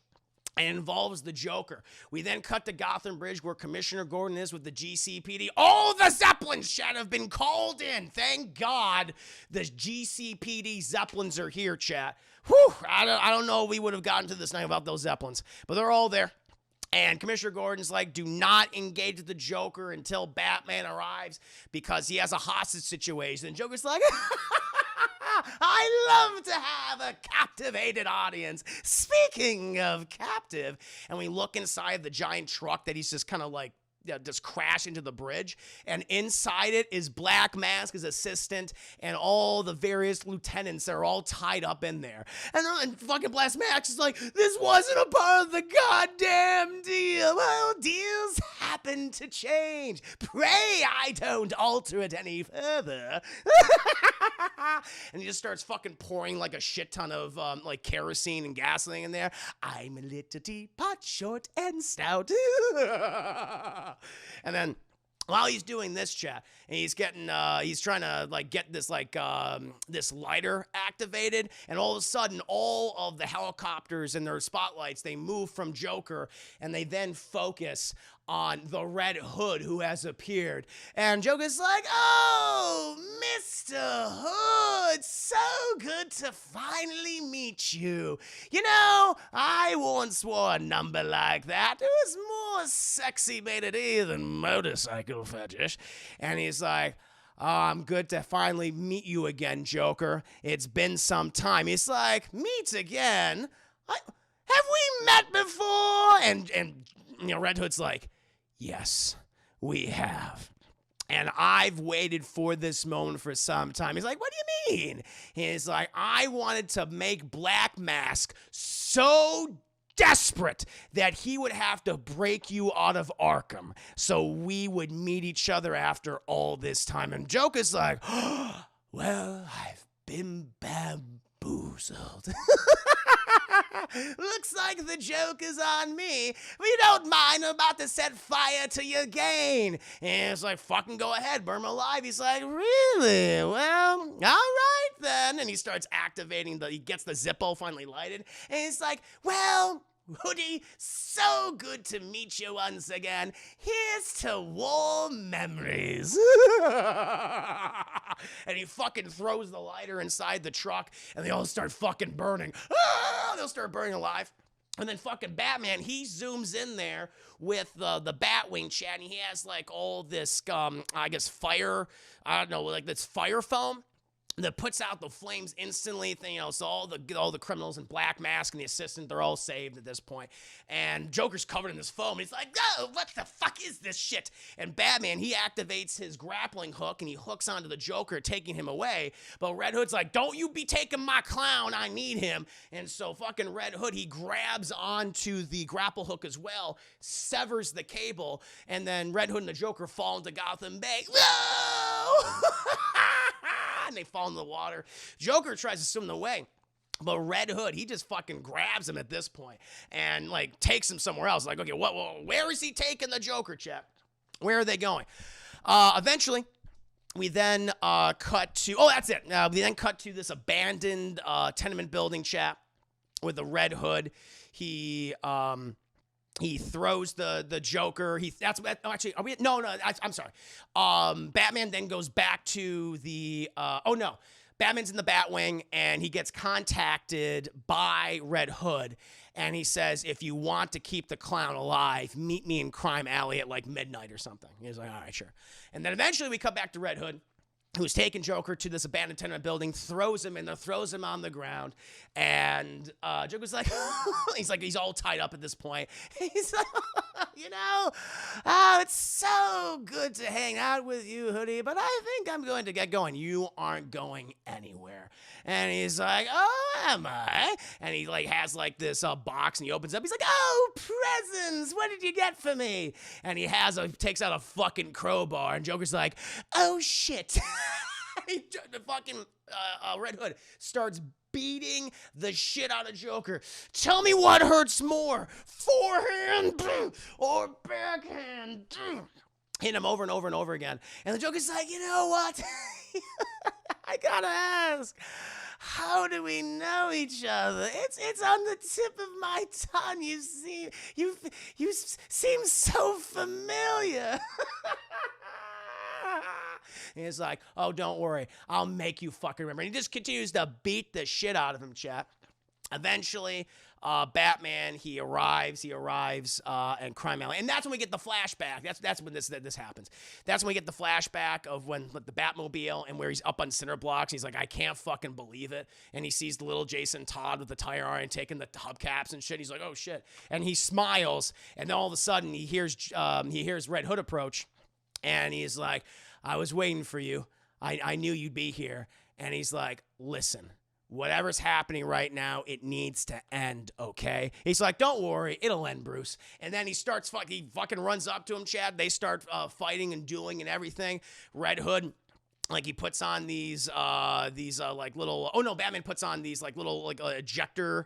And involves the Joker. We then cut to Gotham Bridge where Commissioner Gordon is with the GCPD. All the Zeppelins, Chad, have been called in. Thank God the GCPD Zeppelins are here, Chad. Whew, I don't know if we would have gotten to this night without those Zeppelins. But they're all there. And Commissioner Gordon's like, do not engage with the Joker until Batman arrives because he has a hostage situation. And Joker's like... I love to have a captivated audience. Speaking of captive, and we look inside the giant truck that he's just kind of like, just crash into the bridge, and inside it is Black Mask, his assistant, and all the various lieutenants that are all tied up in there. And fucking Black Mask is like, this wasn't a part of the goddamn deal. Well, deals happen happened to change. Pray I don't alter it any further. And he just starts fucking pouring like a shit ton of like kerosene and gasoline in there. I'm a little teapot, short and stout. And then while he's doing this, chat, and he's getting, he's trying to like get this like this lighter activated, and all of a sudden, all of the helicopters and their spotlights, they move from Joker, and they then focus on the Red Hood who has appeared. And Joker's like, "Oh, Mr. Hood, so good to finally meet you. You know, I once wore a number like that. It was more sexy made than motorcycle fetish." And he's like, "Oh, I'm good to finally meet you again, Joker. It's been some time." He's like, "Meet again? Have we met before?" And you know, Red Hood's like, "Yes, we have. And I've waited for this moment for some time." He's like, "What do you mean?" He's like, "I wanted to make Black Mask so desperate that he would have to break you out of Arkham so we would meet each other after all this time." And Joker's like, "Oh, well, I've been bamboozled." Looks like the joke is on me. We don't mind. I'm about to set fire to your gain. And it's like, "Fucking go ahead, burn him alive." He's like, "Really? Well, all right then." And he starts activating he gets the Zippo finally lighted. And he's like, "Well, Hoodie, so good to meet you once again. Here's to warm memories." And he fucking throws the lighter inside the truck, and they all start fucking burning. They'll start burning alive. And then fucking Batman, he zooms in there with the Batwing chat, and he has like all this, I guess, fire, I don't know, like this fire foam that puts out the flames instantly. You know, so all the criminals in Black Mask and the assistant, they're all saved at this point. And Joker's covered in this foam. And he's like, "Oh, what the fuck is this shit?" And Batman, he activates his grappling hook and he hooks onto the Joker, taking him away. But Red Hood's like, "Don't you be taking my clown. I need him." And so fucking Red Hood, he grabs onto the grapple hook as well, severs the cable, and then Red Hood and the Joker fall into Gotham Bay. Whoa! And they fall in the water. Joker tries to swim away, but Red Hood, he just fucking grabs him at this point and like takes him somewhere else. Like, okay, where is he taking the Joker, chap? Where are they going? Eventually, we then cut to, that's it. We then cut to this abandoned tenement building, chap, with the Red Hood. He throws the Joker. I'm sorry. Batman then goes back to the, Batman's in the Batwing, and he gets contacted by Red Hood, and he says, "If you want to keep the clown alive, meet me in Crime Alley at like midnight or something." He's like, "All right, sure." And then eventually we come back to Red Hood, who's taking Joker to this abandoned tenement building, throws him in there, throws him on the ground, and Joker's like, he's all tied up at this point. He's like, "It's so good to hang out with you, Hoodie, but I think I'm going to get going." "You aren't going anywhere." And he's like, "Oh, am I?" And he like has like this box, and he opens up. He's like, "Oh, presents! What did you get for me?" And he takes out a fucking crowbar, and Joker's like, "Oh shit." The fucking Red Hood starts beating the shit out of Joker. "Tell me what hurts more, forehand or backhand?" Hit him over and over and over again. And the Joker's like, "You know what? I gotta ask, how do we know each other? It's on the tip of my tongue. You seem so familiar." And he's like, "Oh, don't worry. I'll make you fucking remember." And he just continues to beat the shit out of him, chat. Eventually, Batman, he arrives in Crime Alley. And that's when we get the flashback. That's when this happens. That's when we get the flashback of when the Batmobile and where he's up on cinder blocks. He's like, "I can't fucking believe it." And he sees the little Jason Todd with the tire iron taking the hubcaps and shit. He's like, "Oh shit." And he smiles, and then all of a sudden he hears Red Hood approach, and he's like, "I was waiting for you. I knew you'd be here." And he's like, "Listen, whatever's happening right now, it needs to end, okay? He's like, don't worry, it'll end, Bruce. And then he fucking runs up to him, Chad. They start fighting and dueling and everything. Red Hood, like, he puts on these like little, oh no, Batman puts on these like little like ejector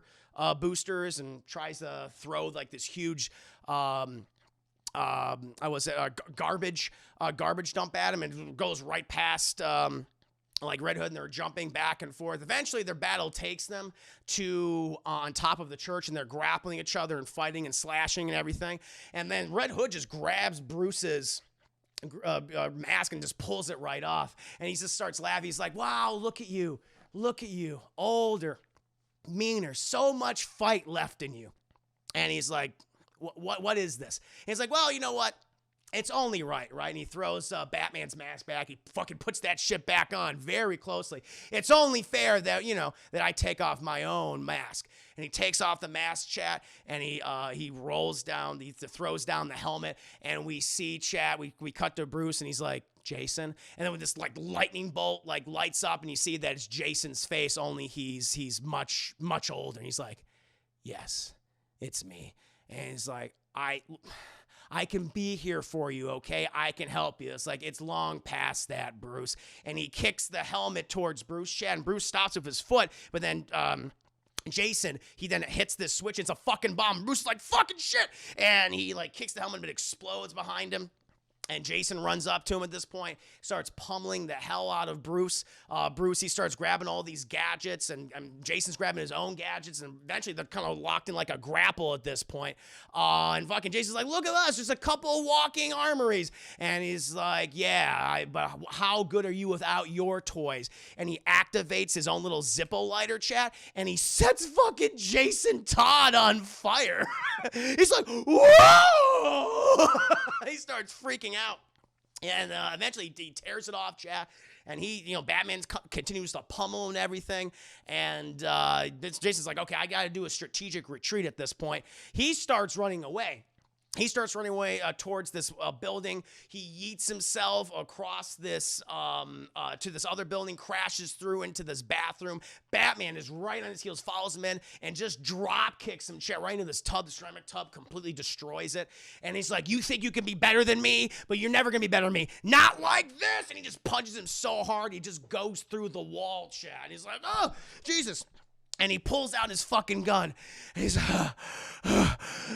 boosters and tries to throw like this huge garbage dump at him, and it goes right past like Red Hood, and they're jumping back and forth. Eventually their battle takes them to on top of the church, and they're grappling each other and fighting and slashing and everything. And then Red Hood just grabs Bruce's mask and just pulls it right off, and he just starts laughing. He's like, wow, look at you, older, meaner, so much fight left in you. And he's like, what is this? And he's like, well, you know what, it's only right? And he throws Batman's mask back. He fucking puts that shit back on very closely. It's only fair that, that I take off my own mask. And he takes off the mask, chat, and he rolls down, he throws down the helmet, and we see, chat, we cut to Bruce, and he's like, Jason. And then with this like lightning bolt like lights up, and you see that it's Jason's face, only he's much, much older. And he's like, yes, it's me. And he's like, I can be here for you, okay? I can help you. It's like, it's long past that, Bruce. And he kicks the helmet towards Bruce, Chad, and Bruce stops with his foot, but then Jason, he then hits this switch. It's a fucking bomb. Bruce is like, fucking shit. And he like kicks the helmet, but it explodes behind him. And Jason runs up to him at this point, starts pummeling the hell out of Bruce. Bruce, he starts grabbing all these gadgets, and Jason's grabbing his own gadgets, and eventually they're kind of locked in like a grapple at this point. And fucking Jason's like, look at us, just a couple of walking armories. And he's like, yeah, but how good are you without your toys? And he activates his own little Zippo lighter, chat, and he sets fucking Jason Todd on fire. He's like, whoa! He starts freaking out. And eventually he tears it off, chat. And Batman continues to pummel and everything. And Jason's like, okay, I got to do a strategic retreat at this point. He starts running away. Towards this building. He yeets himself across this to this other building, crashes through into this bathroom. Batman is right on his heels, follows him in, and just drop kicks him right into this tub. The ceramic tub completely destroys it. And he's like, you think you can be better than me, but you're never going to be better than me. Not like this. And he just punches him so hard, he just goes through the wall, Chad. He's like, oh, Jesus. And he pulls out his fucking gun. And he's like,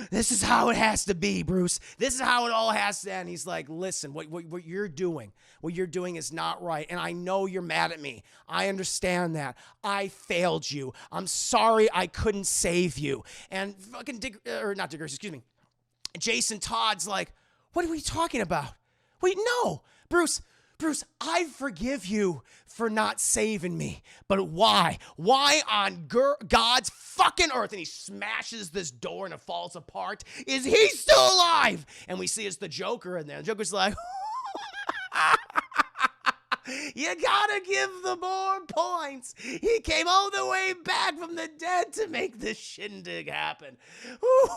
this is how it has to be, Bruce. This is how it all has to end. He's like, listen, what you're doing is not right. And I know you're mad at me. I understand that. I failed you. I'm sorry I couldn't save you. And fucking Jason Todd's like, what are we talking about? Wait, no, Bruce, I forgive you for not saving me. But why? Why on God's fucking earth? And he smashes this door and it falls apart. Is he still alive? And we see it's the Joker in there. The Joker's like, you gotta give the more points. He came all the way back from the dead to make this shindig happen. Ooh,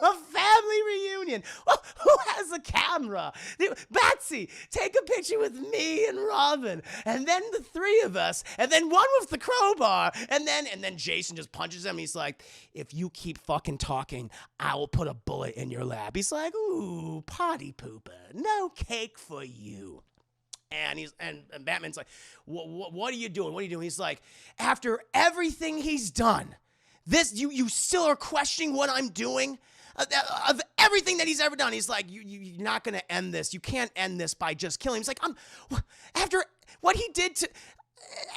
a family reunion. Who has a camera? Batsy, take a picture with me and Robin, and then the three of us, and then one with the crowbar, and then Jason just punches him. He's like, if you keep fucking talking, I will put a bullet in your lap. He's like, ooh, potty pooper, no cake for you. And Batman's like, what are you doing? What are you doing? He's like, after everything he's done, this you still are questioning what I'm doing? Of everything that he's ever done, he's like, you're not going to end this. You can't end this by just killing him. He's like, after what he did to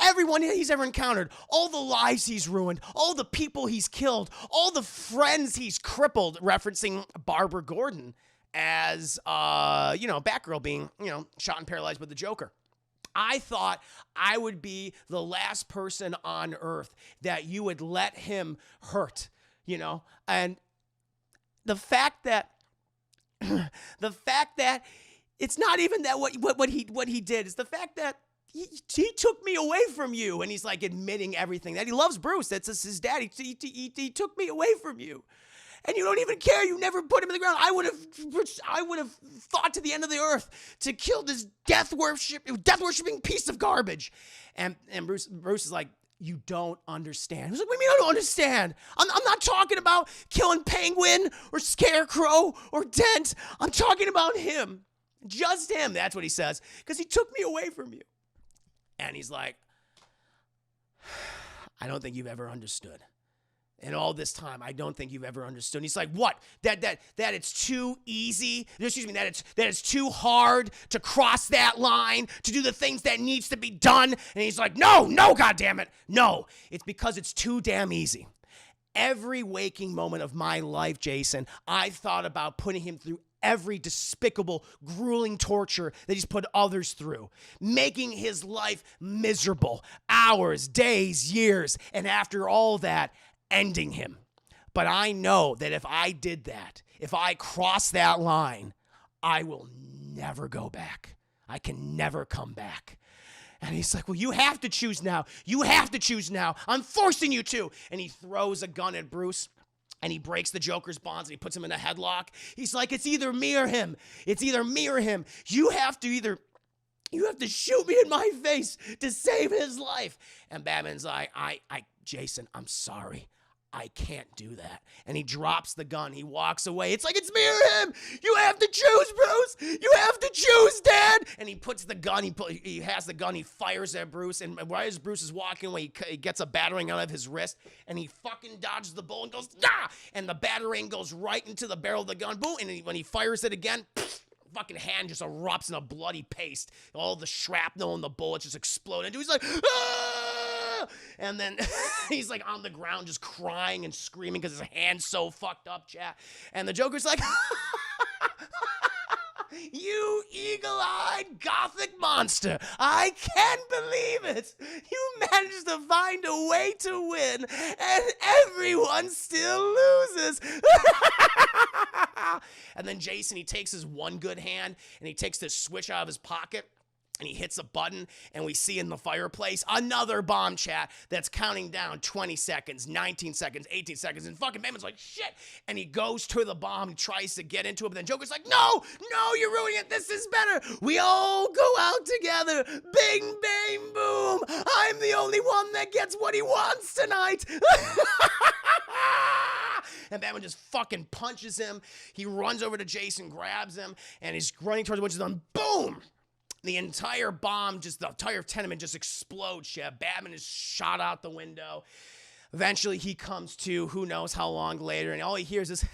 everyone he's ever encountered, all the lives he's ruined, all the people he's killed, all the friends he's crippled, referencing Barbara Gordon as, Batgirl being, shot and paralyzed with the Joker. I thought I would be the last person on earth that you would let him hurt, and the fact that it's not even that what he did, is the fact that he took me away from you, and he's like admitting everything, that he loves Bruce. That's his dad. He took me away from you. And you don't even care. You never put him in the ground. I would have fought to the end of the earth to kill this death worshipping piece of garbage. And Bruce is like, you don't understand. He's like, what do you mean I don't understand? I'm not talking about killing Penguin or Scarecrow or Dent. I'm talking about him. Just him. That's what he says. Because he took me away from you. And he's like, I don't think you've ever understood. And all this time, I don't think you've ever understood. And he's like, what? That it's too easy? Excuse me, that it's too hard to cross that line, to do the things that needs to be done? And he's like, no, goddammit. No, it's because it's too damn easy. Every waking moment of my life, Jason, I thought about putting him through every despicable, grueling torture that he's put others through, making his life miserable, hours, days, years, and after all that, ending him. But I know that if I did that, if I crossed that line, I will never go back. I can never come back. And he's like, well, you have to choose now. You have to choose now. I'm forcing you to. And he throws a gun at Bruce. And he breaks the Joker's bonds and he puts him in a headlock. He's like, it's either me or him. It's either me or him. You have to shoot me in my face to save his life. And Batman's like, Jason, I'm sorry. I can't do that. And he drops the gun. He walks away. It's like, it's me or him. You have to choose, Bruce. You have to choose, Dad. And he puts the gun. He has the gun. He fires at Bruce. And right as Bruce is walking away, he gets a battering out of his wrist. And he fucking dodges the bullet and goes, nah! And the battering goes right into the barrel of the gun. Boom. And when he fires it again, fucking hand just erupts in a bloody paste. All the shrapnel and the bullets just explode into. He's like, ah! And then he's like on the ground just crying and screaming because his hand's so fucked up, chat. And the Joker's like, you eagle-eyed gothic monster. I can't believe it. You managed to find a way to win, and everyone still loses. And then Jason, he takes his one good hand, and he takes this switch out of his pocket, and he hits a button, and we see in the fireplace another bomb, chat, that's counting down 20 seconds, 19 seconds, 18 seconds, and fucking Batman's like, shit, and he goes to the bomb, he tries to get into it, but then Joker's like, no, you're ruining it, this is better, we all go out together, bing, bang, boom, I'm the only one that gets what he wants tonight. And Batman just fucking punches him, he runs over to Jason, grabs him, and he's running towards the window, and boom! The entire bomb, the entire tenement just explodes, Chef. Batman is shot out the window. Eventually, he comes to who knows how long later, and all he hears is...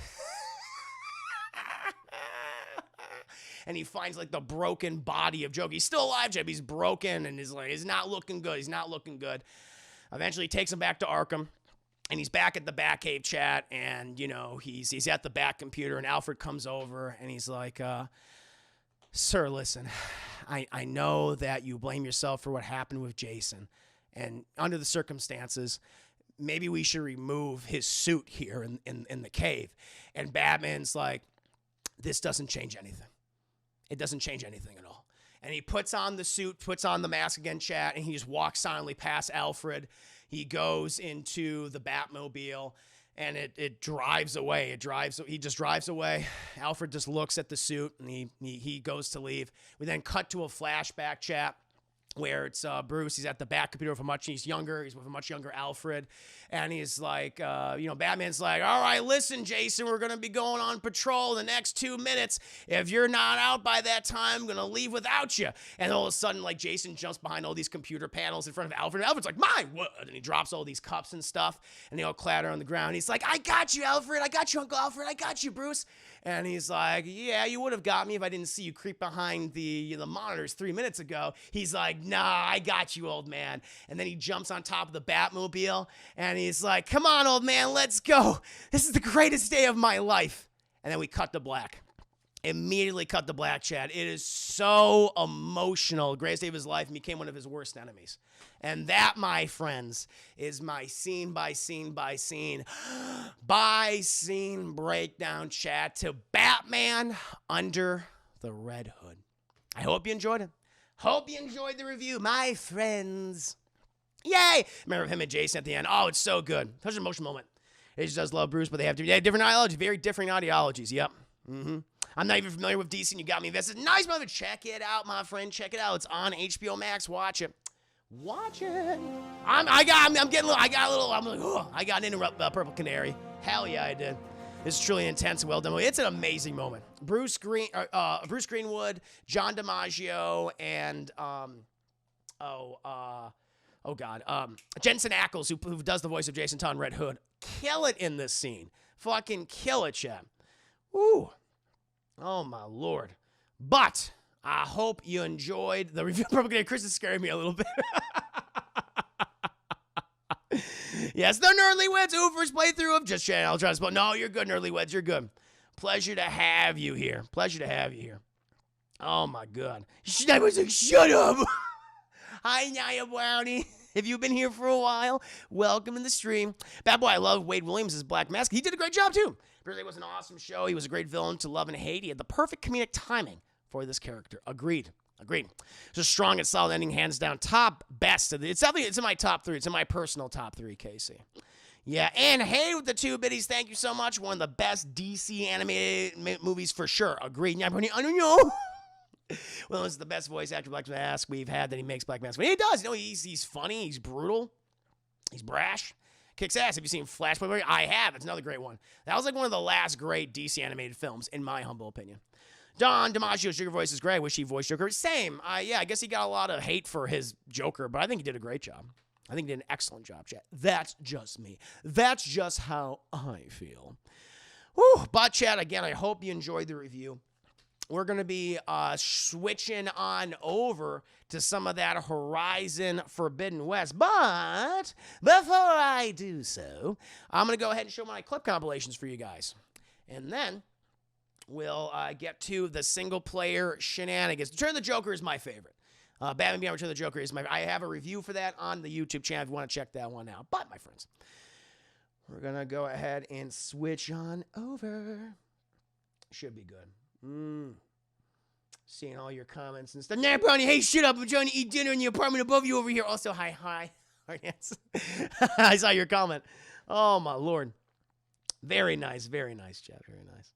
and he finds, like, the broken body of Joker. He's still alive, Chef. He's broken, and he's not looking good. He's not looking good. Eventually, he takes him back to Arkham. And he's back at the Batcave, chat, and, you know, he's at the Bat computer, and Alfred comes over, and he's like, sir, listen, I know that you blame yourself for what happened with Jason, and under the circumstances, maybe we should remove his suit here in the cave. And Batman's like, this doesn't change anything. It doesn't change anything at all. And he puts on the suit, puts on the mask again, chat, and he just walks silently past Alfred. He goes into the Batmobile, and it drives away. He just drives away. Alfred just looks at the suit, and he goes to leave. We then cut to a flashback, chat, where it's Bruce. He's at the Bat computer he's younger. He's with a much younger Alfred. And he's like, Batman's like, all right, listen, Jason, we're going to be going on patrol the next 2 minutes. If you're not out by that time, I'm going to leave without you. And all of a sudden, like, Jason jumps behind all these computer panels in front of Alfred. And Alfred's like, my word. And he drops all these cups and stuff. And they all clatter on the ground. He's like, I got you, Alfred. I got you, Uncle Alfred. I got you, Bruce. And he's like, yeah, you would have got me if I didn't see you creep behind the monitors 3 minutes ago. He's like, nah, I got you, old man. And then he jumps on top of the Batmobile, and he's like, come on, old man, let's go. This is the greatest day of my life. And then we cut to black. Immediately cut to black, Chad. It is so emotional. Greatest day of his life, and became one of his worst enemies. And that, my friends, is my scene by scene breakdown, chat, to Batman Under the Red Hood. I hope you enjoyed it. Hope you enjoyed the review, my friends. Yay! Remember him and Jason at the end. Oh, it's so good. Such an emotional moment. He just does love Bruce, but they have different ideologies, very different ideologies. Yep. I'm not even familiar with DC, and you got me invested. Nice, brother. Check it out, my friend. Check it out. It's on HBO Max. Watch it. Watch it. I'm like, oh, I got an interrupt Purple Canary. Hell yeah, I did. It's truly intense and well done. It's an amazing moment. Bruce Greenwood, John DiMaggio, and Jensen Ackles, who does the voice of Jason Todd in Red Hood, kill it in this scene. Fucking kill it, Chad. Woo. Oh my lord. But I hope you enjoyed the review. Probably Chris is scaring me a little bit. Yes, the Nerdlyweds. Ooh, first playthrough of Just Chatting. I'll try to spell. No, you're good, Nerdlyweds. You're good. Pleasure to have you here. Pleasure to have you here. Oh my god. I was like, shut up. Hi, Nia Brownie. If you've been here for a while, welcome in the stream. Bad boy, I love Wade Williams as Black Mask. He did a great job too. Really was an awesome show. He was a great villain to love and hate. He had the perfect comedic timing for this character. Agreed. It's a strong and solid ending, hands down. Top best. It's in my top 3. It's in my personal top 3, Casey. Yeah, and hey with the 2 biddies, thank you so much. One of the best DC animated movies for sure. Agreed. I don't know. Well, it's the best voice actor Black Mask we've had that he makes Black Mask. But he does. You know, he's funny. He's brutal. He's brash. Kicks ass. Have you seen Flashpoint? I have. It's another great one. That was like one of the last great DC animated films, in my humble opinion. Don DiMaggio's Joker voice is great. I wish he voiced Joker. Same. I guess he got a lot of hate for his Joker, but I think he did a great job. I think he did an excellent job, chat. That's just me. That's just how I feel. Whew. But, chat, again, I hope you enjoyed the review. We're going to be switching on over to some of that Horizon Forbidden West. But before I do so, I'm going to go ahead and show my clip compilations for you guys. And then we'll get to the single-player shenanigans. Return of the Joker is my favorite. Batman Beyond Return of the Joker is I have a review for that on the YouTube channel if you want to check that one out. But, my friends, we're going to go ahead and switch on over. Should be good. Seeing all your comments and stuff. Nah, Brownie, hey, shut up. I'm trying to eat dinner in the apartment above you over here. Also, hi. Yes. I saw your comment. Oh, my Lord. Very nice, chat. Very nice.